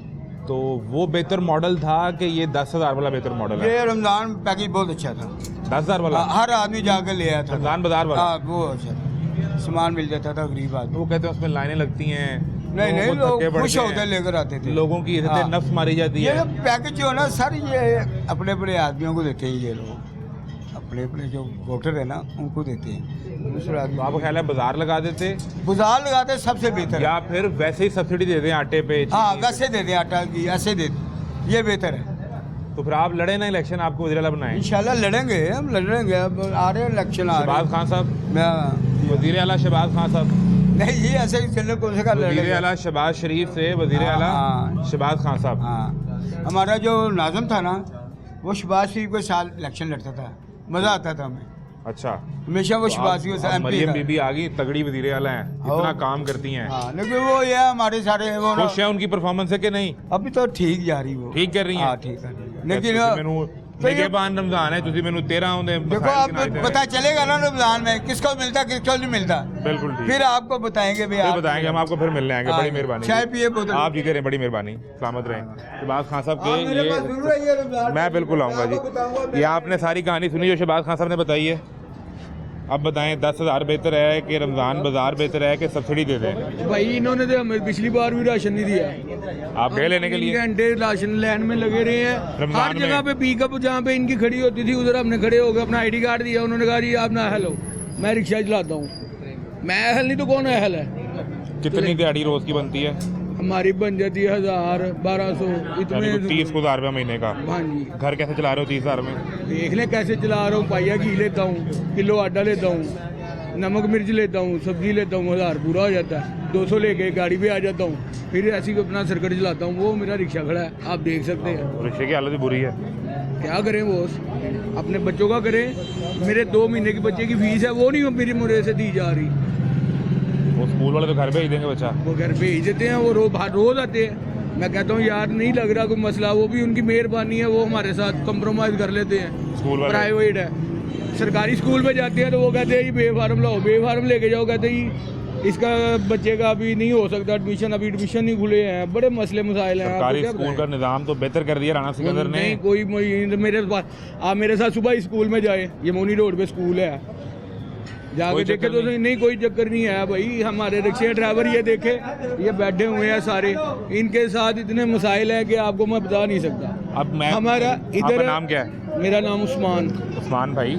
Speaker 1: तो वो बेहतर मॉडल था कि ये 10,000 वाला बेहतर मॉडल है?
Speaker 8: ये रमज़ान पैकेज बहुत अच्छा था,
Speaker 1: 10,000 वाला
Speaker 8: हर आदमी जाकर ले आया था,
Speaker 1: रमज़ान बाजार वाला।
Speaker 8: हाँ वो अच्छा था, सामान मिल जाता था गरीब आदमी।
Speaker 1: वो कहते हैं उसमें लाइनें लगती हैं,
Speaker 8: नहीं नहीं,
Speaker 1: लोग
Speaker 8: लोग
Speaker 1: थके
Speaker 8: खुश
Speaker 1: पड़ते
Speaker 8: होते
Speaker 1: हैं,
Speaker 8: लेकर आते थे।
Speaker 1: लोगों की इज्जत
Speaker 8: हाँ।
Speaker 1: नफ्स मारी जाती
Speaker 8: ये
Speaker 1: है।
Speaker 8: पैकेज जो है ना सर, ये अपने अपने आदमियों को देते हैं, ये लोग अपने अपने जो वोटर है ना उनको देते हैं, दूसरे आदमी
Speaker 1: तो आपको ख्याल है बाजार लगा देते
Speaker 8: बाजार लगाते सबसे बेहतर है।
Speaker 1: या फिर वैसे ही सब्सिडी दे दें आटे पे,
Speaker 8: हाँ
Speaker 1: चीनी पे?
Speaker 8: वैसे दे दें, आटा की ऐसे दे दें, ये बेहतर है।
Speaker 1: तो फिर आप लड़े ना इलेक्शन, आपको वज़ीर आला बनाएं।
Speaker 8: इंशाल्लाह लड़ेंगे, हम लड़ेंगे, अब आ रहे हैं इलेक्शन आ रहे
Speaker 1: शहबाज
Speaker 8: हैं।
Speaker 1: खान साहब,
Speaker 8: मैं
Speaker 1: वज़ीर आला शहबाज खान साहब,
Speaker 8: नहीं ये ऐसे ही चलने को का
Speaker 1: वज़ीर
Speaker 8: लड़ेंगे।
Speaker 1: आला शहबाज शरीफ से वज़ीर आला
Speaker 8: हाँ।
Speaker 1: शहबाज खान साहब।
Speaker 8: हाँ, हमारा जो नाज़म था ना, वो शहबाज शरीफ के साथ इलेक्शन लड़ता था, मज़ा आता था हमें,
Speaker 1: अच्छा,
Speaker 8: हमेशा वो शहबाज शरीफ से
Speaker 1: अब
Speaker 8: MP
Speaker 1: मरियम
Speaker 8: था।
Speaker 1: बीबी आ गई, तगड़ी वज़ीर आला हैं, इतना काम करती हैं।
Speaker 8: हाँ, लेकिन वो ये हमारे सारे वो ना,
Speaker 1: खुश है उनकी परफॉर्मेंस है कि नहीं?
Speaker 8: अभी तो ठीक जा रही वो,
Speaker 1: ठीक कर रही हैं?
Speaker 8: हाँ ठीक कर रही है, लेकिन
Speaker 1: ਮੈਨੂੰ
Speaker 8: तो ये-
Speaker 1: निगहबान रमजान है, तुसी मैनू 13 आउंदे
Speaker 8: देखो अब पता चलेगा ना रमजान में किसको मिलता किसको नहीं मिलता,
Speaker 1: बिल्कुल ठीक,
Speaker 8: फिर आपको बताएंगे भी,
Speaker 1: फिर
Speaker 8: आप
Speaker 1: बताएंगे, हम आपको फिर मिलने आएंगे। बड़ी मेहरबानी,
Speaker 8: चाय पिए बोतल।
Speaker 1: आप जीते रहें, बड़ी मेहरबानी, सलामत रहें। शहबाज खान साहब
Speaker 8: आप मेरे पास जरूर आइए रमजान
Speaker 1: के, मैं बिल्कुल आऊँगा
Speaker 8: आपको बताऊंगा
Speaker 1: जी। ये आपने सारी कहानी सुनी जो शहबाज खान साहब ने बताई है। अब बताएं 10,000 बेहतर है कि रमज़ान बाजार बेहतर है कि सब्सिडी दे दें?
Speaker 9: भाई इन्होंने तो हमें पिछली बार भी राशन नहीं दिया,
Speaker 1: आप गए लेने के
Speaker 9: 3
Speaker 1: लिए?
Speaker 9: घंटे राशन लाइन में लगे रहे हैं,
Speaker 1: रमजान
Speaker 9: हर जगह
Speaker 1: में?
Speaker 9: पे पिकअप जहाँ पे इनकी खड़ी होती थी उधर हमने खड़े होकर अपना ID कार्ड दिया, उन्होंने कहा जी आप ना अहल हो, मैं रिक्शा चलाता हूँ। मैं अहल नहीं तो कौन अहल है?
Speaker 1: कितनी दिहाड़ी रोज़ की बनती है?
Speaker 9: हमारी बन जाती है 1000 1200
Speaker 1: यानी
Speaker 9: इतने।
Speaker 1: 30,000 रुपये महीने का।
Speaker 9: हाँ जी,
Speaker 1: घर कैसे चला रहे हो 30,000 में?
Speaker 9: देख ले कैसे चला रहा हूँ, पाइया घी लेता हूँ, किलो आटा लेता हूँ, नमक मिर्च लेता हूँ, सब्जी लेता हूँ, 1000 पूरा हो जाता है। 200 लेके गाड़ी पे आ जाता हूँ, फिर ऐसी अपना सर्किट चलाता हूँ। वो मेरा रिक्शा खड़ा है, आप देख सकते हैं।
Speaker 1: रिक्शे की हालत भी बुरी है।
Speaker 9: क्या करें वो, अपने बच्चों का करें। मेरे 2 महीने की बच्चे की फीस है, वो नहीं मेरी मुझे से दी जा रही।
Speaker 1: वो स्कूल वाले तो घर भेज देंगे बच्चा।
Speaker 9: वो घर भेज देते हैं, वो रोज आते हैं। मैं कहता हूँ यार नहीं लग रहा कोई मसला, वो भी उनकी मेहरबानी है, वो हमारे साथ कंप्रोमाइज़ कर लेते हैं।
Speaker 1: स्कूल वाले
Speaker 9: प्राइवेट है, सरकारी स्कूल में जाते हैं तो वो कहते हैं जी बेफार्म लाओ, बेफार्म लेके जाओ, कहते हैं जी इसका बच्चे का अभी नहीं हो सकता एडमिशन, अभी एडमिशन नहीं खुले हैं, बड़े मसले मसाइल हैं। आपको
Speaker 1: सरकारी
Speaker 9: क्या
Speaker 1: स्कूल
Speaker 9: बताएं?
Speaker 1: का निज़ाम तो बेहतर कर दिया राणा सिकंदर ने।
Speaker 9: नहीं कोई मेरे पास आप मेरे साथ सुबह स्कूल में जाए, यमुनी रोड पे स्कूल है, जाके
Speaker 1: कोई
Speaker 9: देखे
Speaker 1: चक्कर
Speaker 9: तो
Speaker 1: नहीं?
Speaker 9: नहीं कोई चक्कर नहीं है भाई। हमारे रिक्शे ड्राइवर ये देखे, ये बैठे हुए हैं सारे, इनके साथ इतने मसाइल हैं कि आपको मैं बता नहीं सकता।
Speaker 1: अब मैं,
Speaker 9: हमारा
Speaker 1: आपका
Speaker 9: इधर
Speaker 1: नाम क्या है?
Speaker 9: मेरा नाम उस्मान।
Speaker 1: उस्मान भाई,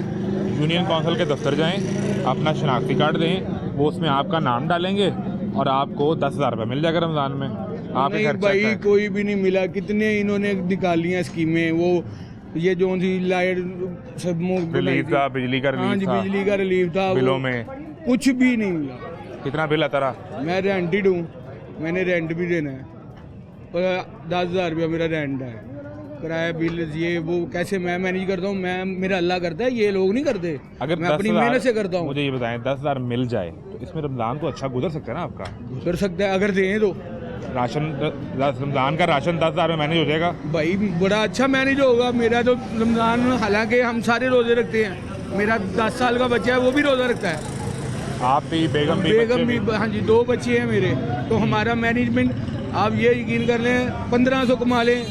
Speaker 1: यूनियन काउंसिल के दफ्तर जाएं, अपना शनाख्ती कार्ड दें, वो उसमें आपका नाम डालेंगे और आपको 10,000 रुपये मिल जाएगा रमज़ान में। आप
Speaker 9: नहीं भाई कोई भी नहीं मिला, कितने इन्होंने निकाली हैं स्कीमें, वो ये जो सी लाइट सब
Speaker 1: रिलीफ था, बिजली का
Speaker 9: हाँ जी
Speaker 1: रिलीफ था,
Speaker 9: बिजली का रिलीफ था,
Speaker 1: बिलों
Speaker 9: वो
Speaker 1: में
Speaker 9: कुछ भी नहीं मिला।
Speaker 1: कितना बिल आता रहा?
Speaker 9: मैं रेंटेड हूँ, मैंने रेंट भी देना है, और 10,000 रुपया मेरा रेंट है, किराया बिल, ये वो कैसे मैं मैनेज करता हूँ? मैं मेरा अल्लाह करता है, ये लोग नहीं करते।
Speaker 1: अगर
Speaker 9: मैं अपनी मेहनत से करता हूँ।
Speaker 1: मुझे ये बताएं, 10,000 मिल जाए तो इसमें रमजान तो अच्छा गुजर सकता है ना आपका?
Speaker 9: कर सकता है अगर दें तो।
Speaker 1: राशन, रमजान का राशन 10,000 में मैनेज हो जाएगा
Speaker 9: भाई बड़ा अच्छा मैनेज होगा मेरा तो रमजान। हालांकि हम सारे रोजे रखते हैं, मेरा 10 साल का बच्चा है वो भी रोजा रखता है।
Speaker 1: आप भी, बेगम भी, बच्चे भी?
Speaker 9: हाँ जी, 2 बच्चे हैं मेरे। तो हमारा मैनेजमेंट, आप ये यकीन कर लें, 1500 कमा लें,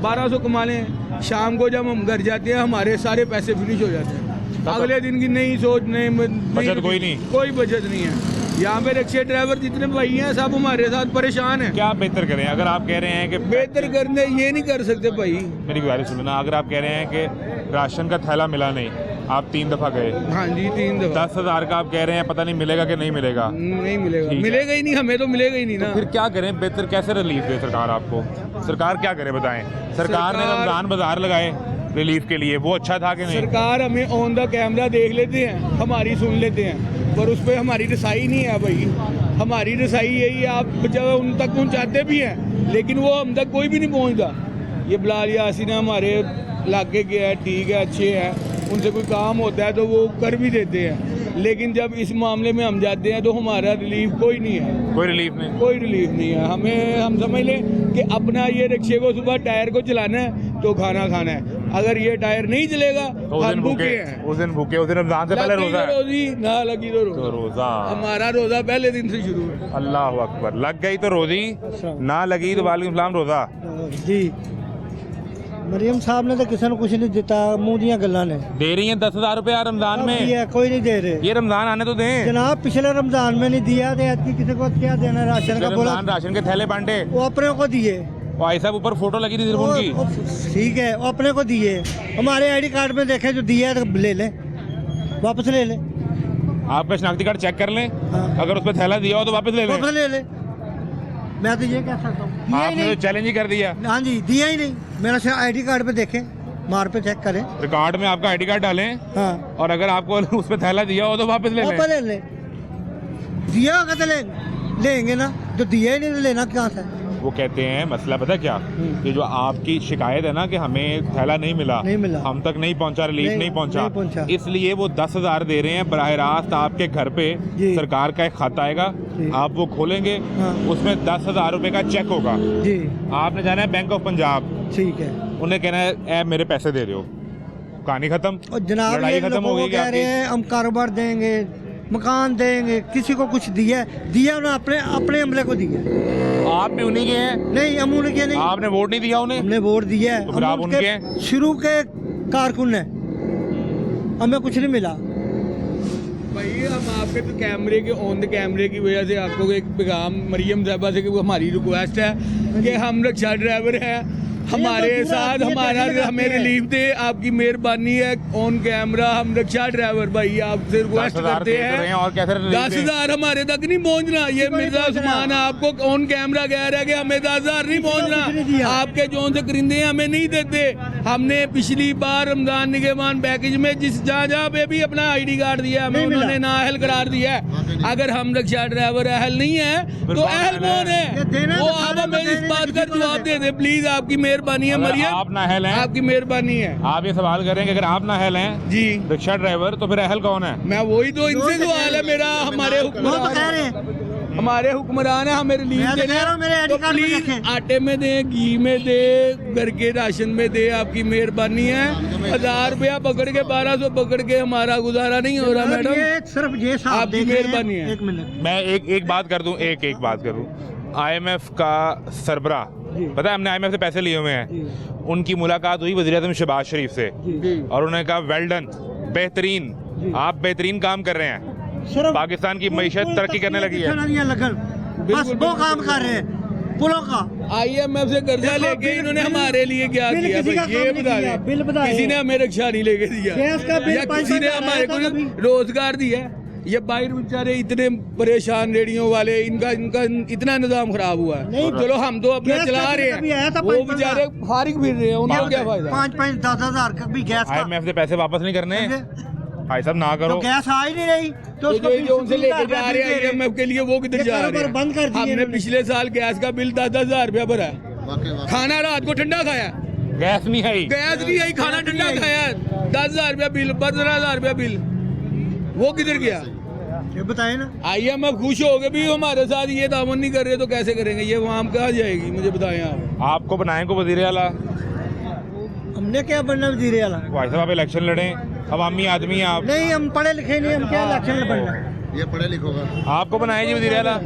Speaker 9: 1200 कमा लें, शाम को जब हम घर जाते हैं हमारे सारे पैसे फिनिश हो जाते हैं। अगले दिन की नई सोच, नई
Speaker 1: बचत कोई नहीं,
Speaker 9: कोई बचत नहीं है। यहाँ पे रिक्शे ड्राइवर जितने भाई हैं सब हमारे साथ परेशान हैं।
Speaker 1: क्या बेहतर करें? अगर आप कह रहे हैं कि
Speaker 9: बेहतर करने ये नहीं कर सकते भाई,
Speaker 1: मेरी गुजारिश सुनना, अगर आप कह रहे हैं कि राशन का थैला मिला नहीं, आप 3 दफ़ा गए,
Speaker 9: हाँ जी 3 दफा,
Speaker 1: 10,000 का आप कह रहे हैं पता नहीं मिलेगा कि नहीं मिलेगा?
Speaker 9: नहीं मिलेगा,
Speaker 1: ठीक है।
Speaker 9: मिलेगा ही नहीं, हमें तो मिलेगा ही नहीं ना।
Speaker 1: फिर क्या करें? बेहतर कैसे रिलीफ दे सरकार आपको? सरकार क्या करे बताएं? सरकार ने रमजान बाजार लगाए रिलीफ के लिए, वो अच्छा था कि नहीं?
Speaker 9: सरकार हमें ऑन द कैमरा देख लेते हैं, हमारी सुन लेते हैं, पर उस पर हमारी रसाई नहीं है भाई। हमारी रसाई यही है, आप जब उन तक पहुंचाते भी हैं लेकिन वो हम तक कोई भी नहीं पहुंचता। ये बिलाल यासीन हमारे इलाके के हैं, ठीक है, अच्छे हैं, उनसे कोई काम होता है तो वो कर भी देते हैं, लेकिन जब इस मामले में हम जाते हैं तो हमारा रिलीफ कोई नहीं है।
Speaker 1: कोई रिलीफ नहीं,
Speaker 9: कोई रिलीफ नहीं है हमें। हम समझ लें कि अपना ये रिक्शे को सुबह टायर को चलाना है तो खाना खाना है, अगर ये टायर नहीं चलेगा
Speaker 1: तो उस दिन भूखे हैं। उस दिन भूखे, उस दिन रमजान से पहले रोजा है।
Speaker 9: रोजी ना लगी तो
Speaker 1: रोजा,
Speaker 9: हमारा रोजा पहले दिन से शुरू है।
Speaker 1: अल्लाह अकबर। लग गई तो रोजी, ना लगी तो वालेकुम सलाम रोजा।
Speaker 5: जी मरियम साहब ने तो किसी ने कुछ नहीं दिता, मुंह दियां गल्लां ने।
Speaker 1: दे रही हैं 10,000 रुपया रमजान में,
Speaker 5: कोई नहीं दे रहे।
Speaker 1: ये रमजान आने तो दें
Speaker 5: जनाब, पिछले रमजान में नहीं दिया तो किसी को क्या देना? राशन का बोला,
Speaker 1: रमजान राशन के थैले बांटे,
Speaker 5: वो अपने को दिए।
Speaker 1: भाई साहब ऊपर फोटो लगी थी सिर्फ उनकी,
Speaker 5: ठीक है, वो अपने को दिए। हमारे आईडी कार्ड में देखे जो दिया है तो ले ले, वापस ले ले।
Speaker 1: आपका शनाख्ती कार्ड चेक कर लें,
Speaker 5: हाँ।
Speaker 1: अगर उस पर थैला दिया हो तो वापस ले लें।
Speaker 5: वापस ले ले। मैं तो ये कह सकता हूँ, दिया ही
Speaker 1: आपने
Speaker 5: नहीं।
Speaker 1: तो चैलेंज ही कर दिया।
Speaker 5: हाँ जी, दिया ही नहीं। मेरा आईडी कार्ड पे देखें, मार पे चेक करें,
Speaker 1: रिकॉर्ड में आपका आईडी कार्ड डालें,
Speaker 5: हाँ,
Speaker 1: और अगर आपको उस पर थैला दिया हो तो वापस ले
Speaker 5: वापस
Speaker 1: लें।
Speaker 5: ले ले। दिया होगा तो लेंगे ना, जो दिया ही नहीं तो लेना कहाँ से?
Speaker 1: वो कहते हैं मसला पता क्या, ये जो आपकी शिकायत है ना कि हमें थैला नहीं मिला, हम तक नहीं पहुंचा, रिलीफ नहीं पहुंचा, इसलिए वो 10,000 दे रहे हैं बराह रास्त आपके घर पे। सरकार का एक खाता आएगा, आप वो खोलेंगे, उसमें 10,000 रुपए का चेक होगा जी। आपने जाना है बैंक ऑफ पंजाब, ठीक है, उन्हें कहना है ए मेरे पैसे दे दो, कहानी खत्म।
Speaker 5: और जनाब
Speaker 1: लड़ाई खत्म हो गई।
Speaker 5: कह रहे हैं हम कारोबार देंगे, मकान देंगे, किसी को कुछ दिया उन्हें अपने अमले को दिया।
Speaker 1: आप भी उन्हीं के हैं?
Speaker 5: नहीं, हम उनके नहीं।
Speaker 1: आपने वोट नहीं दिया उन्हें?
Speaker 5: हमने वोट दिया है,
Speaker 1: तो फिर आप उनके हैं?
Speaker 5: शुरू के कारकुन है, हमें कुछ नहीं मिला
Speaker 9: भाई। हम आपके तो कैमरे के ऑन द कैमरे की वजह से आपको एक पैगाम मरियम साहबा से कि हमारी रिक्वेस्ट है कि हम रिक्शा ड्राइवर हैं, हमारे साथ हमें रिलीफ दे, आपकी मेहरबानी है। ऑन कैमरा हम रिक्शा ड्राइवर भाई आपसे रिक्वेस्ट करते हैं,
Speaker 1: और
Speaker 9: 10,000 हमारे तक नहीं पहुंचना। ये मिर्जा उस्मान आपको ऑन कैमरा कह रहा है कि हमें 10,000 नहीं पहुंचना, आपके जो से करिंदे हमें नहीं देते। हमने पिछली बार रमजान निगहबान पैकेज में जहाँ पे भी अपना आईडी कार्ड दिया हमें उन्होंने ना अहल करार दिया है। अगर हम रिक्शा ड्राइवर अहल नहीं है तो अहल कौन है? वो आप हमें इस बात का जवाब दे दे प्लीज, आपकी मेहरबानी है मरियम,
Speaker 1: आप नाअहल हैं,
Speaker 9: आपकी मेहरबानी है।
Speaker 1: आप ये सवाल करें कि अगर आप नाअहल हैं
Speaker 9: जी
Speaker 1: रिक्शा ड्राइवर तो फिर अहल कौन है?
Speaker 9: मैं वही तो इनसे सवाल है मेरा। हमारे हुक्मरान है, हमें रिलीफ देने तो प्लीज आटे में दे, घी में दे, घर के राशन में दे, आपकी मेहरबानी है। 1,000 रुपया पकड़ के 1,200 पकड़ के हमारा गुजारा नहीं हो रहा मैडम,
Speaker 5: सिर्फ ये
Speaker 9: आपकी मेहरबानी है।
Speaker 5: एक मिनट,
Speaker 1: मैं एक बात कर दूं, एक बात कर दूं। IMF का सरबरा, पता है हमने IMF से पैसे लिए हुए हैं, उनकी मुलाकात हुई वज़ीर-ए-आज़म शहबाज शरीफ से, और उन्होंने कहा वेल डन, बेहतरीन, आप बेहतरीन काम कर रहे हैं, पाकिस्तान की मईशत तरक्की करने लगी है।
Speaker 5: बस वो काम कर रहे हैं पुलों का।
Speaker 9: IMF से कर्जा लेके इन्होंने हमारे लिए क्या किया ये बता दें। किसी ने हमें रिक्शा नहीं लेके दिया, या किसी ने हमारे को रोजगार दिया? ये बाहर बेचारे इतने परेशान रेडियो वाले, इनका इतना निजाम खराब हुआ है। चलो हम तो अपना चला रहे हैं, वो बेचारे फारिग फिर रहे हैं, उनको क्या फायदा?
Speaker 5: 5-5, 10,000 का भी गैस का।
Speaker 1: IMF से पैसे वापस नहीं करने, भाई साहब ना करो।
Speaker 5: गैस आ ही नहीं रही तो
Speaker 9: जो उनसे लेके जा रहे हैं IMF के लिए वो किधर जा रहे हैं?
Speaker 5: बंद कर दिए
Speaker 9: हमने पिछले साल गैस का बिल 10,000 रुपया भरा है, खाना रात को ठंडा खाया,
Speaker 1: गैस नहीं आई,
Speaker 9: गैस नहीं आई, खाना ठंडा खाया, 10,000 रुपया बिल, 15,000 रुपया बिल, वो किधर गया?
Speaker 5: ये बताए ना।
Speaker 9: IMF खुश हो गए भी हमारे साथ ये तामन नहीं कर रहे तो कैसे करेंगे? ये वहाँ कहाँ जाएगी? मुझे बताएं आप।
Speaker 1: आपको बनाए को वजीर आला?
Speaker 5: हमने क्या बनना वजीर आला?
Speaker 1: भाई साहब आप इलेक्शन लड़ें, अवामी आदमी हैं आप।
Speaker 5: नहीं हम पढ़े लिखे नहीं, हम क्या इलेक्शन बनना?
Speaker 3: ये पढ़े लिखोगा।
Speaker 1: आपको बनाए जी वजीर आला?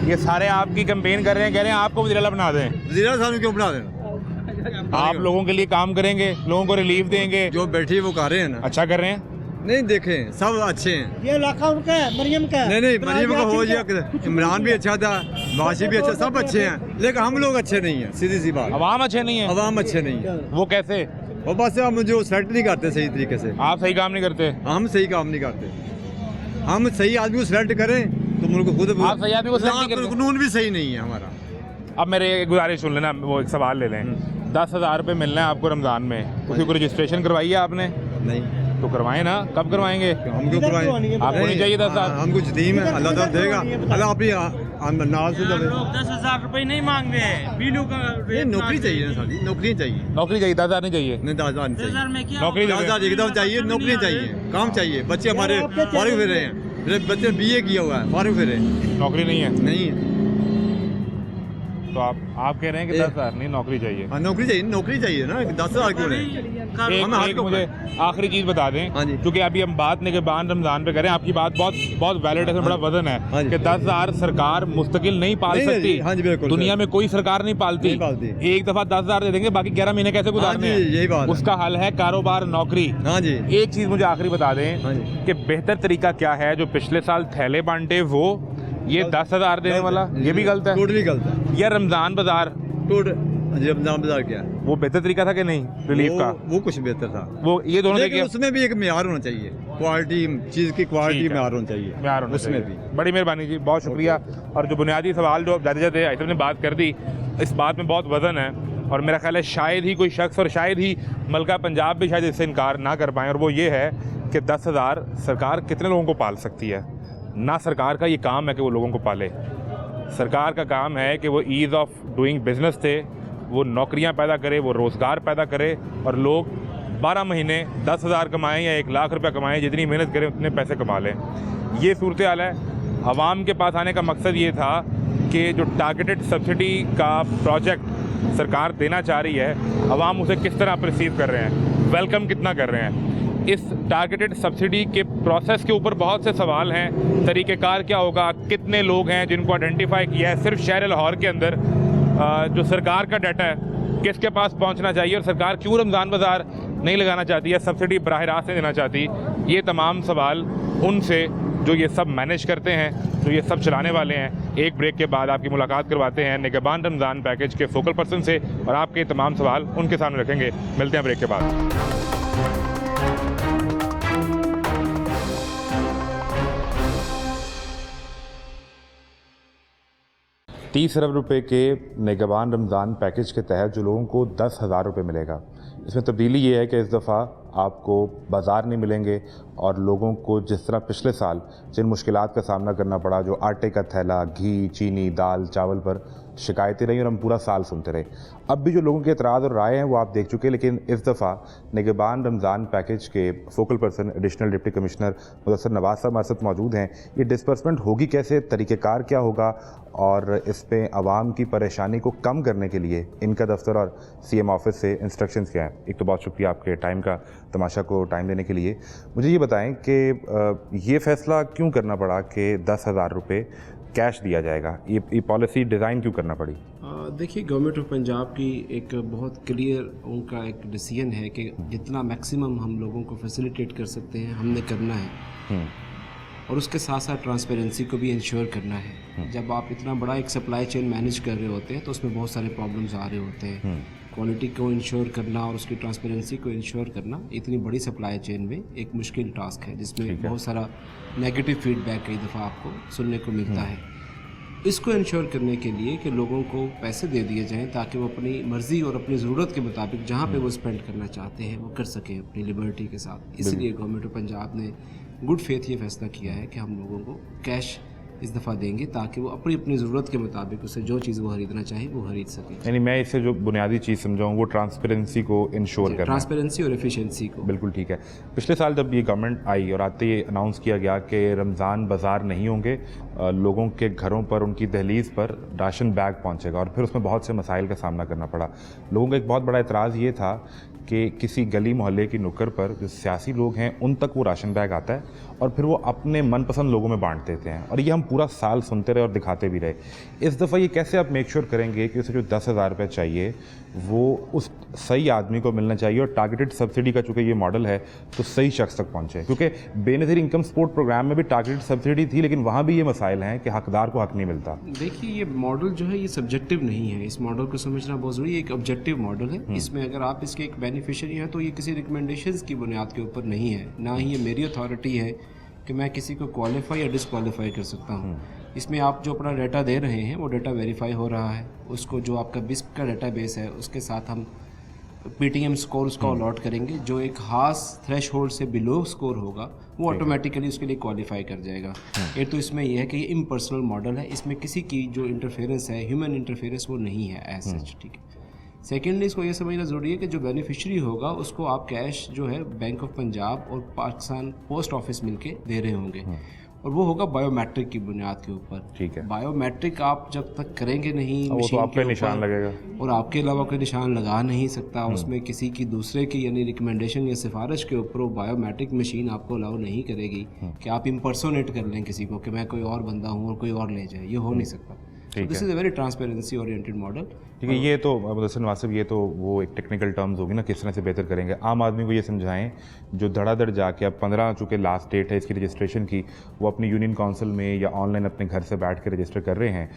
Speaker 1: ये सारे आपकी कैंपेन कर रहे हैं, कह रहे हैं आपको वजीर आला बना दें।
Speaker 4: वज़ीर आला साहब क्यों बना देना?
Speaker 1: आप लोगों के लिए काम करेंगे, लोगों को रिलीफ देंगे।
Speaker 4: जो बैठी है वो कर रहे हैं ना।
Speaker 1: अच्छा कर रहे हैं।
Speaker 4: नहीं देखें सब अच्छे हैं।
Speaker 5: ये इलाका उनका है, मरियम का है।
Speaker 4: नहीं मरीम का हो गया, इमरान भी अच्छा था, वाशी भी अच्छा, सब अच्छे हैं, लेकिन हम लोग अच्छे नहीं हैं, सीधी सी बात।
Speaker 1: अवाम अच्छे नहीं है?
Speaker 4: अवाम अच्छे नहीं है।
Speaker 1: वो कैसे?
Speaker 4: और बस हम जो सेलेक्ट नहीं करते सही तरीके से।
Speaker 1: आप सही काम नहीं करते?
Speaker 4: हम सही काम नहीं करते। हम सही आदमी को सेलेक्ट करें तो मुल्क खुद।
Speaker 1: आप सही आदमी को select नहीं करते?
Speaker 4: कानून भी सही नहीं है हमारा।
Speaker 1: अब मेरे एक गुजारिश सुन लेना, वो एक सवाल ले लें। 10,000 रुपये मिलना है आपको रमज़ान में, उसी को रजिस्ट्रेशन करवाई है आपने?
Speaker 4: नहीं
Speaker 1: तो करवाएं ना, कब करवाएंगे?
Speaker 4: हम क्यों करवाएं?
Speaker 1: आपको नहीं चाहिए 10,000?
Speaker 4: हम कुछ दीम है, अल्लाह ताला देगा, अल्लाह अपनी नाज से दे।
Speaker 2: 10,000 रुपए नहीं मांग रहे हैं, बिलों का
Speaker 4: नौकरी चाहिए ना साली, नौकरी चाहिए।
Speaker 1: नौकरी चाहिए, 10,000 नहीं चाहिए?
Speaker 4: नहीं 10,000 नहीं चाहिए।
Speaker 2: में क्या
Speaker 1: नौकरी दे दें।
Speaker 4: 10,000 एकदम चाहिए, नौकरी चाहिए, काम चाहिए। बच्चे हमारे फारिग फिर रहे हैं, मेरे बच्चे BA किया हुआ है, फारिग फिर रहे हैं।
Speaker 1: नौकरी नहीं है
Speaker 4: नहीं है।
Speaker 1: तो आप कह रहे हैं कि 10,000 नहीं, नौकरी चाहिए।
Speaker 4: हाँ नौकरी चाहिए ना, 10,000 क्यों नहीं?
Speaker 1: एक मुझे आखिरी चीज बता दें,
Speaker 4: हाँ जी।
Speaker 1: क्योंकि अभी हम बात निगहबान रमजान पे करें, आपकी बात बहुत वैलिड है, इसमें बड़ा वजन
Speaker 4: हाँ
Speaker 1: है
Speaker 4: जी।
Speaker 1: कि 10,000 सरकार मुस्तकिल नहीं पाल
Speaker 4: नहीं,
Speaker 1: सकती।
Speaker 4: हाँ जी, बिल्कुल।
Speaker 1: दुनिया में कोई सरकार नहीं पालती। एक दफा 10,000 दे देंगे, बाकी 11 महीने कैसे गुजारने
Speaker 4: हाँ जी,
Speaker 1: हैं?
Speaker 4: यही बात है।
Speaker 1: उसका हल है कारोबार, नौकरी।
Speaker 4: हाँ जी।
Speaker 1: एक चीज मुझे आखिरी बता दें
Speaker 4: हाँ जी।
Speaker 1: कि बेहतर तरीका क्या है? जो पिछले साल थैले बांटे वो, ये 10,000 देने वाला, ये भी गलत है?
Speaker 4: टोटली गलत है।
Speaker 1: या रमजान बाजार,
Speaker 4: रमजान बाजार क्या है?
Speaker 1: वो बेहतर तरीका था कि नहीं रिलीफ का?
Speaker 4: वो कुछ बेहतर था।
Speaker 1: वो ये दोनों
Speaker 4: लेकिन
Speaker 1: देखिए,
Speaker 4: उसमें भी एक मेयार होना चाहिए, क्वालिटी चीज की क्वालिटी
Speaker 1: ठीक है।
Speaker 4: मेयार होना चाहिए,
Speaker 1: प्यार होना
Speaker 4: उसमें
Speaker 1: चाहिए।
Speaker 4: भी।
Speaker 1: बड़ी मेहरबानी जी, बहुत शुक्रिया। और जो बुनियादी सवाल जो जाते आइटम ने बात कर दी, इस बात में बहुत वजन है, और मेरा ख्याल है शायद ही कोई शख्स, और शायद ही मलका पंजाब भी शायद इससे इनकार ना कर पाएँ, और वो ये है कि 10,000 सरकार कितने लोगों को पाल सकती है? ना सरकार का ये काम है कि वो लोगों को पाले। सरकार का काम है कि वो ईज़ ऑफ डूइंग बिजनेस थे, वो नौकरियां पैदा करे, वो रोज़गार पैदा करे, और लोग 12 महीने 10,000 कमाएं या 1,00,000 रुपया कमाएं, जितनी मेहनत करें उतने पैसे कमा लें। ये सूरत हाल है। आवाम के पास आने का मकसद ये था कि जो टारगेटेड सब्सिडी का प्रोजेक्ट सरकार देना चाह रही है, आवाम उसे किस तरह परसीव कर रहे हैं, वेलकम कितना कर रहे हैं। इस टारगेटेड सब्सिडी के प्रोसेस के ऊपर बहुत से सवाल हैं। तरीक़ेकार क्या होगा, कितने लोग हैं जिनको आइडेंटिफाई किया है सिर्फ शहर लाहौर के अंदर, जो सरकार का डाटा है किसके पास पहुंचना चाहिए, और सरकार क्यों रमज़ान बाज़ार नहीं लगाना चाहती है, सब्सिडी बराह रास्त नहीं देना चाहती। ये तमाम सवाल उनसे जो ये सब मैनेज करते हैं, जो ये सब चलाने वाले हैं। एक ब्रेक के बाद आपकी मुलाकात करवाते हैं निगहबान रमज़ान पैकेज के फोकल पर्सन से, और आपके तमाम सवाल उनके सामने रखेंगे। मिलते हैं ब्रेक के बाद। 30 अरब रुपए के निगहबान रमज़ान पैकेज के तहत जो लोगों को 10,000 रुपये मिलेगा, इसमें तब्दीली ये है कि इस दफ़ा आपको बाज़ार नहीं मिलेंगे, और लोगों को जिस तरह पिछले साल जिन मुश्किलात का सामना करना पड़ा, जो आटे का थैला, घी, चीनी, दाल, चावल पर शिकायतें रही और हम पूरा साल सुनते रहे। अब भी जो लोगों के एतराज़ और राय हैं वो आप देख चुके हैं, लेकिन इस दफ़ा निगहबान रमज़ान पैकेज के focal person additional deputy commissioner Mudassar Nawaz साहब हमारे साथ मौजूद हैं। ये डिस्बर्समेंट होगी कैसे, तरीक़ेकार क्या होगा, और इस पर आवाम की परेशानी को कम करने के लिए इनका दफ्तर और CM ऑफिस से इंस्ट्रक्शंस क्या हैं? एक तो बहुत शुक्रिया आपके टाइम का, तमाशा को टाइम देने के लिए। मुझे ये बताएं कि ये फ़ैसला क्यों करना पड़ा कि 10,000 रुपये कैश दिया जाएगा? ये पॉलिसी डिज़ाइन क्यों करना पड़ी?
Speaker 10: देखिए, गवर्नमेंट ऑफ पंजाब की एक बहुत क्लियर उनका एक डिसीजन है कि जितना मैक्सिमम हम लोगों को फैसिलिटेट कर सकते हैं हमने करना है, और उसके साथ साथ ट्रांसपेरेंसी को भी इंश्योर करना है। जब आप इतना बड़ा एक सप्लाई चेन मैनेज कर रहे होते हैं तो उसमें बहुत सारे प्रॉब्लम्स आ रहे होते हैं। क्वालिटी को इंश्योर करना और उसकी ट्रांसपेरेंसी को इंश्योर करना इतनी बड़ी सप्लाई चेन में एक मुश्किल टास्क है, जिसमें बहुत सारा नेगेटिव फीडबैक कई दफ़ा आपको सुनने को मिलता है। इसको इंश्योर करने के लिए कि लोगों को पैसे दे दिए जाएं ताकि वो अपनी मर्ज़ी और अपनी ज़रूरत के मुताबिक जहाँ पे वो स्पेंड करना चाहते हैं वो कर सकें अपनी लिबर्टी के साथ। इसलिए गवर्नमेंट ऑफ पंजाब ने गुड फेथ ये फैसला किया है कि हम लोगों को कैश इस दफ़ा देंगे ताकि वो अपनी अपनी ज़रूरत के मुताबिक उसे जो चीज़ वो खरीदना चाहे वो खरीद सके।
Speaker 1: यानी मैं इससे जो बुनियादी चीज़ समझाऊँ वो ट्रांसपेरेंसी को इंश्योर करना,
Speaker 10: ट्रांसपेरेंसी और एफिशिएंसी को।
Speaker 1: बिल्कुल ठीक है। पिछले साल जब ये गवर्नमेंट आई और आते ही अनाउंस किया गया कि रमज़ान बाज़ार नहीं होंगे, लोगों के घरों पर उनकी दहलीज़ पर राशन बैग पहुंचेगा, और फिर उसमें बहुत से मसाइल का सामना करना पड़ा। लोगों का एक बहुत बड़ा एतराज़ ये था कि किसी गली मोहल्ले की नुक्कड़ पर जो सियासी लोग हैं उन तक वो राशन बैग आता है और फिर वो अपने मनपसंद लोगों में बांट देते हैं, और ये हम पूरा साल सुनते रहे और दिखाते भी रहे। इस दफ़ा ये कैसे आप मेक श्योर करेंगे कि उसे जो 10,000 रुपये चाहिए वो उस सही आदमी को मिलना चाहिए, और टारगेटेड सब्सिडी का चूँकि ये मॉडल है तो सही शख्स तक पहुँचे? क्योंकि बेनज़ीर इनकम सपोर्ट प्रोग्राम में भी टारगेटेड सब्सिडी थी, लेकिन वहाँ भी ये मसाइल हैं कि हकदार को हक नहीं मिलता।
Speaker 10: देखिए, ये मॉडल जो है ये सब्जेक्टिव नहीं है, इस मॉडल को समझना बहुत ज़रूरी है। एक ऑब्जेक्टिव मॉडल है, इसमें अगर आप इसके एक बेनिफिशियरी हैं तो ये किसी रिकमेंडेशंस की बुनियाद के ऊपर नहीं है, ना ही ये मेरी अथॉरिटी है कि मैं किसी को क्वालिफाई या डिसक्वालीफाई कर सकता हूँ। इसमें आप जो अपना डाटा दे रहे हैं वो डाटा वेरीफाई हो रहा है, उसको जो आपका बिस्प का डाटाबेस है उसके साथ हम पीटीएम स्कोर उसका अलॉट करेंगे, जो एक खास थ्रेशहोल्ड से बिलो स्कोर होगा वो ऑटोमेटिकली उसके लिए क्वालिफाई कर जाएगा। एक तो इसमें यह है कि ये इम्पर्सनल मॉडल है, इसमें किसी की जो इंटरफेरेंस है, ह्यूमन इंटरफेरेंस, वो नहीं है एज सच, ठीक है। सेकेंडली, इसको ये समझना ज़रूरी है कि जो बेनिफिशरी होगा उसको आप कैश जो है बैंक ऑफ पंजाब और पाकिस्तान पोस्ट ऑफिस मिलके दे रहे होंगे, और वो होगा बायोमेट्रिक की बुनियाद के ऊपर।
Speaker 1: ठीक है।
Speaker 10: बायोमेट्रिक आप जब तक करेंगे नहीं,
Speaker 1: वो तो आप पे निशान लगेगा
Speaker 10: और आपके अलावा कोई निशान लगा नहीं सकता उसमें, किसी की दूसरे की यानी रिकमेंडेशन या सिफारिश के ऊपर वो बायोमेट्रिक मशीन आपको अलाउ नहीं करेगी कि आप इम्पर्सोनेट कर लें किसी को कि मैं कोई और बंदा हूँ और कोई और ले जाए, ये हो नहीं सकता। This is a very transparency oriented model.
Speaker 1: ठीक है, ये तो मुदस्सिर नवाज़ साहब, ये तो वो एक टेक्निकल टर्म्स होगी ना, किस तरह से बेहतर करेंगे। आम आदमी को ये समझाएं जो धड़ाधड़ जाके, अब 15 चूँकि लास्ट डेट है इसकी रजिस्ट्रेशन की, वो अपनी यूनियन काउंसिल में या ऑनलाइन अपने घर से बैठ के रजिस्टर कर रहे हैं,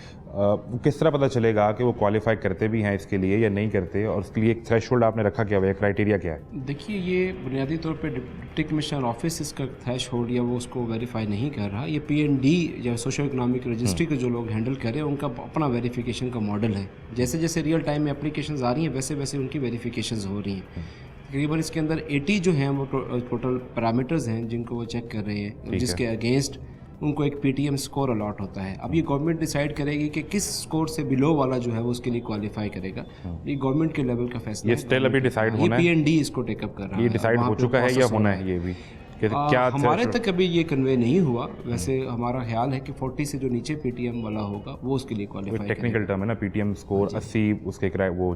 Speaker 1: किस तरह पता चलेगा कि वो क्वालिफाई करते भी हैं इसके लिए या नहीं करते, और उसके लिए एक थ्रेशहोल्ड आपने रखा क्या हुआ है, क्राइटेरिया क्या है?
Speaker 10: देखिए, ये बुनियादी तौर पे डिप्टी कमिश्नर ऑफिस इसका थ्रेशहोल्ड या वो उसको वेरीफाई नहीं कर रहा। ये PND या सोशो इकोनॉमिक रजिस्ट्री के जो लोग हैंडल कर रहे हैं उनका अपना वेरिफिकेशन का मॉडल है। जैसे जैसे रियल टाइम में एप्लीकेशंस आ रही हैं वैसे वैसे उनकी वेरिफिकेशंस हो रही हैं। तकरीबन इसके अंदर 80 जो हैं वो टोटल पैरामीटर्स हैं जिनको वो चेक कर रहे हैं, जिसके अगेंस्ट उनको एक PTM स्कोर अलॉट होता है। अब ये गवर्नमेंट डिसाइड करेगी कि किस स्कोर से बिलो वाला जो है वो उसके लिए क्वालिफाई करेगा। ये गवर्नमेंट के लेवल का फैसला
Speaker 1: ये स्टिल अभी डिसाइड होना है।
Speaker 10: ये PND इसको टेकअप कर रहा है।
Speaker 1: ये डिसाइड हो चुका है या होना है? ये भी क्या
Speaker 10: हमारे तक अभी ये कन्वे नहीं हुआ। वैसे हमारा ख्याल है कि 40 से जो नीचे PTM वाला होगा वो उसके लिए क्वालिफाई।
Speaker 1: टेक्निकल टर्म है ना, PTM स्कोर 80 उसके वो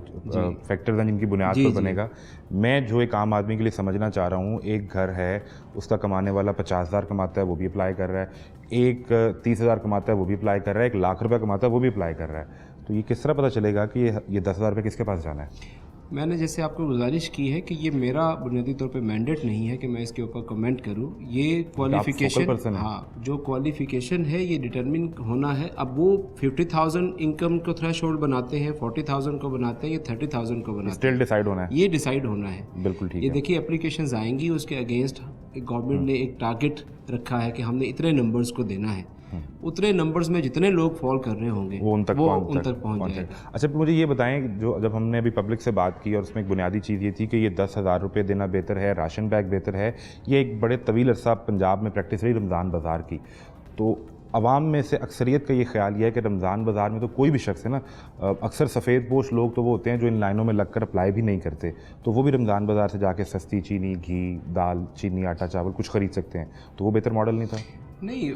Speaker 1: फैक्टर्स हैं जिनकी बुनियाद पर बनेगा। मैं जो एक आम आदमी के लिए समझना चाह रहा हूँ, एक घर है उसका कमाने वाला 50,000 कमाता है वो भी अप्लाई कर रहा है, एक 30,000 कमाता है वो भी अप्लाई कर रहा है, 1,00,000 रुपये कमाता है वो भी अप्लाई कर रहा है। तो ये किस तरह पता चलेगा कि ये 10,000 रुपये किसके पास जाना है?
Speaker 10: मैंने जैसे आपको गुजारिश की है कि ये मेरा बुनियादी तौर पे मैंडेट नहीं है कि मैं इसके ऊपर कमेंट करूं। ये क्वालिफिकेशन, हाँ, जो क्वालिफिकेशन है ये डिटरमिन होना है। अब वो 50,000 इनकम को थ्रेशहोल्ड बनाते हैं, 40,000 को बनाते हैं या 30,000 को बनाते हैं,
Speaker 1: स्टिल डिसाइड होना है।
Speaker 10: ये डिसाइड होना है,
Speaker 1: बिल्कुल ठीक है।
Speaker 10: ये देखिए एप्लीकेशंस आएंगी, उसके अगेंस्ट गवर्नमेंट ने एक टारगेट रखा है कि हमने इतने नंबर्स को देना है। उतने नंबर्स में जितने लोग फॉल कर रहे होंगे वो उन तक पहुंच जाएगा।
Speaker 1: अच्छा, मुझे ये बताएं, जो जब हमने अभी पब्लिक से बात की और उसमें एक बुनियादी चीज़ ये थी कि ये 10,000 रुपये देना बेहतर है, राशन बैग बेहतर है, ये एक बड़े तवील अरसा पंजाब में प्रैक्टिस रही रमज़ान बाज़ार की। तो अवाम में से अक्सरियत का ये ख्याल ये है कि रमज़ान बाज़ार में तो कोई भी शख्स है ना, अक्सर सफ़ेद पोश लोग तो वो होते हैं जो इन लाइनों में लगकर अप्लाई भी नहीं करते, तो वो भी रमज़ान बाज़ार से जाके सस्ती चीनी, घी, दाल, चीनी, आटा, चावल कुछ ख़रीद सकते हैं। तो वो बेहतर मॉडल नहीं था?
Speaker 10: नहीं,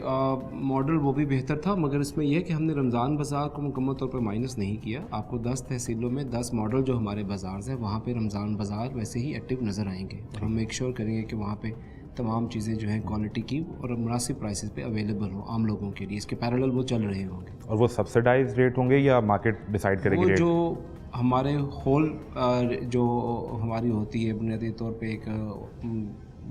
Speaker 10: मॉडल वो भी बेहतर था, मगर इसमें यह है कि हमने रमज़ान बाज़ार को मुकम्मल तौर पर माइनस नहीं किया। आपको 10 तहसीलों में 10 मॉडल जो हमारे बाज़ार हैं वहाँ पे रमज़ान बाज़ार वैसे ही एक्टिव नज़र आएंगे, और हम मेक श्योर करेंगे कि वहाँ पे तमाम चीज़ें जो हैं क्वालिटी की और मुनासिब प्राइसेस पे अवेलेबल हो आम लोगों के लिए। इसके पैरेलल वो चल रहे होंगे।
Speaker 1: और वो सब्सिडाइज रेट होंगे या मार्केट डिसाइड करेगी रेट?
Speaker 10: जो हमारे होल जो हमारी होती है बुनियादी तौर पे एक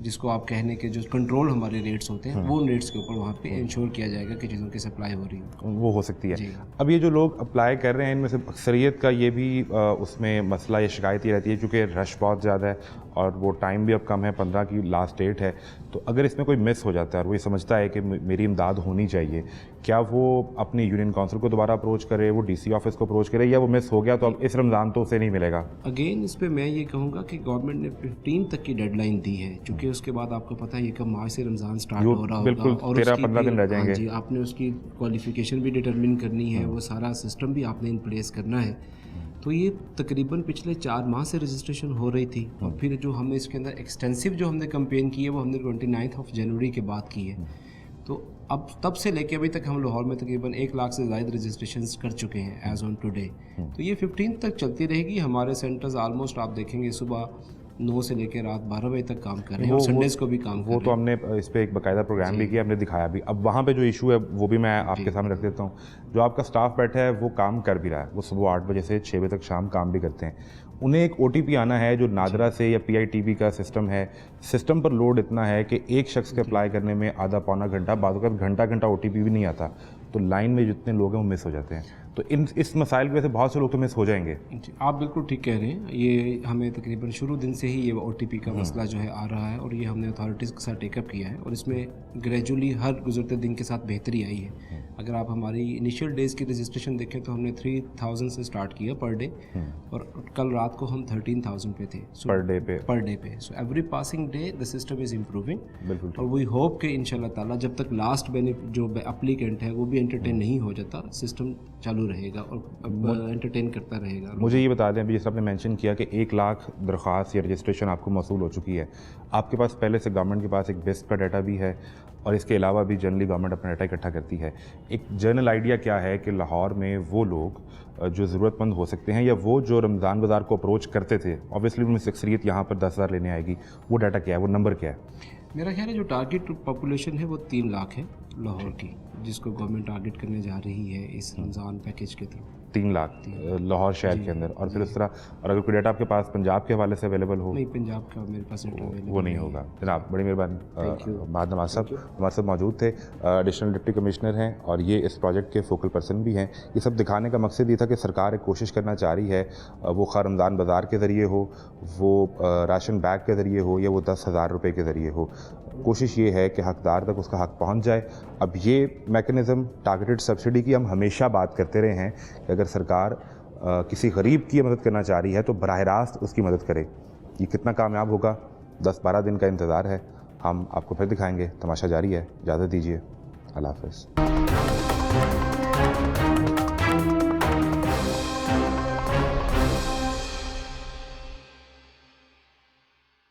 Speaker 10: जिसको आप कहने के जो कंट्रोल हमारे रेट्स होते हैं वो रेट्स के ऊपर वहाँ पे इंश्योर किया जाएगा कि चीज़ों की सप्लाई हो रही है।
Speaker 1: वो हो सकती है।
Speaker 10: जी।
Speaker 1: अब ये जो लोग अप्लाई कर रहे हैं इनमें से अक्सरियत का ये भी उसमें मसला या शिकायत ये रहती है क्योंकि रश बहुत ज़्यादा है और वो टाइम भी अब कम है, 15 की लास्ट डेट है, तो अगर इसमें कोई मिस हो जाता है और वो ये समझता है कि मेरी इमदाद होनी चाहिए, क्या वो अपनी यूनियन काउंसिल को दोबारा अप्रोच करे, वो डीसी ऑफिस को अप्रोच करे, या वो मिस हो गया तो अब इस रमज़ान तो उसे नहीं मिलेगा?
Speaker 10: अगेन इस पे मैं ये कहूँगा कि गवर्नमेंट ने 15 तक की डेडलाइन दी है, क्योंकि उसके बाद आपको पता है ये कब मार्च से रमज़ान स्टार्ट हो रहा होगा,
Speaker 1: बिल्कुल 13-15 दिन रह जाएंगे।
Speaker 10: हाँ जी, आपने उसकी क्वालिफिकेशन भी डिटरमिन करनी है, वो सारा सिस्टम भी आपने इन प्लेस करना है। तो ये तकरीबन पिछले 4 माह से रजिस्ट्रेशन हो रही थी और फिर जो हमें इसके अंदर एक्सटेंसिव जो हमने कैंपेन की है वो हमने 29 जनवरी के बाद की है। तो अब तब से लेके अभी तक हम लाहौर में तकरीबन 1 लाख से ज़्यादा रजिस्ट्रेशंस कर चुके हैं एज ऑन टुडे। तो ये 15 तक चलती रहेगी। हमारे सेंटर्स आलमोस्ट आप देखेंगे सुबह 9 से लेकर रात 12 बजे तक काम कर रहे हैं और संडेज़ को भी काम कर रहे हैं।
Speaker 1: वो तो हमने इस पर एक बाकायदा प्रोग्राम भी किया, हमने दिखाया भी। अब वहाँ पे जो इशू है वो भी मैं आपके सामने रख देता हूँ। जो आपका स्टाफ बैठा है वो काम कर भी रहा है, वो सुबह 8 बजे से 6 बजे तक शाम काम भी करते हैं। उन्हें एक OTP आना है जो नादरा से या PITB का सिस्टम है, सिस्टम पर लोड इतना है कि एक शख्स के अप्लाई करने में आधा पौना घंटा, बाद घंटा OTP भी नहीं आता, तो लाइन में जितने लोग हैं वो मिस हो जाते हैं। तो इस मसाइल की वजह से बहुत से लोग तो मिस हो जाएंगे।
Speaker 10: आप बिल्कुल ठीक कह रहे हैं। ये हमें तकरीबन शुरू दिन से ही ये OTP का मसला जो है आ रहा है और ये हमने अथॉरिटीज़ के साथ टेकअप किया है और इसमें ग्रेजुअली हर गुजरते दिन के साथ बेहतरी आई है। अगर आप हमारी इनिशियल डेज़ की रजिस्ट्रेशन देखें तो हमने 3000 से स्टार्ट किया पर डे और कल रात को हम 13,000 पे थे पर डे पे। So every passing day the system is improving और वी होप कि इंशाल्लाह ताला जब तक लास्ट जो एप्लीकेंट है वो भी एंटरटेन नहीं हो जाता, सिस्टम चालू रहेगा और एंटरटेन करता रहेगा।
Speaker 1: मुझे ये बता दें, अभी जैसे आपने मेंशन किया कि 1 लाख दरख्वास्त या रजिस्ट्रेशन आपको मौसूल हो चुकी है, आपके पास पहले से गवर्नमेंट के पास एक बेस्ट का डाटा भी है और इसके अलावा भी जनरली गवर्नमेंट अपना डाटा इकट्ठा करती है। एक जनरल आइडिया क्या है कि लाहौर में वो लोग जो ज़रूरतमंद हो सकते हैं या वो जो रमज़ान बाज़ार को अप्रोच करते थे, ऑब्वियसली उनमें से अक्सरियत यहाँ पर 10,000 लेने आएगी, वो डाटा क्या है, वो नंबर क्या है?
Speaker 10: मेरा ख्याल है जो टारगेट पॉपुलेशन है वो 3 लाख है लाहौर की, जिसको गवर्नमेंट टारगेट करने जा रही है इस रमज़ान पैकेज के थ्रू।
Speaker 1: 3 लाख लाहौर शहर के अंदर, और फिर उस तरह, और अगर कोई डाटा आपके पास पंजाब के हवाले से अवेलेबल हो?
Speaker 10: नहीं, पंजाब का मेरे पास
Speaker 1: वो नहीं होगा। जनाब बड़ी मेहरबानी, महाद नवाज साहब हमारे साथ मौजूद थे, एडिशनल डिप्टी कमिश्नर हैं और ये इस प्रोजेक्ट के फोकल पर्सन भी हैं। ये सब दिखाने का मकसद ये था कि सरकार एक कोशिश करना चाह रही है, वो खा रमज़ान बाज़ार के ज़रिए हो, वो राशन बैग के ज़रिए हो या वो 10,000 रुपये के ज़रिए हो, कोशिश ये है कि हकदार तक उसका हक पहुंच जाए। अब ये मैकेनिज़्म टारगेटेड सब्सिडी की हम हमेशा बात करते रहे हैं कि अगर सरकार किसी गरीब की मदद करना चाह रही है तो बराह रास्त उसकी मदद करे। ये कितना कामयाब होगा, 10-12 दिन का इंतज़ार है, हम आपको फिर दिखाएंगे। तमाशा जारी है, इजाज़त दीजिए, अल्लाह हाफ़िज़।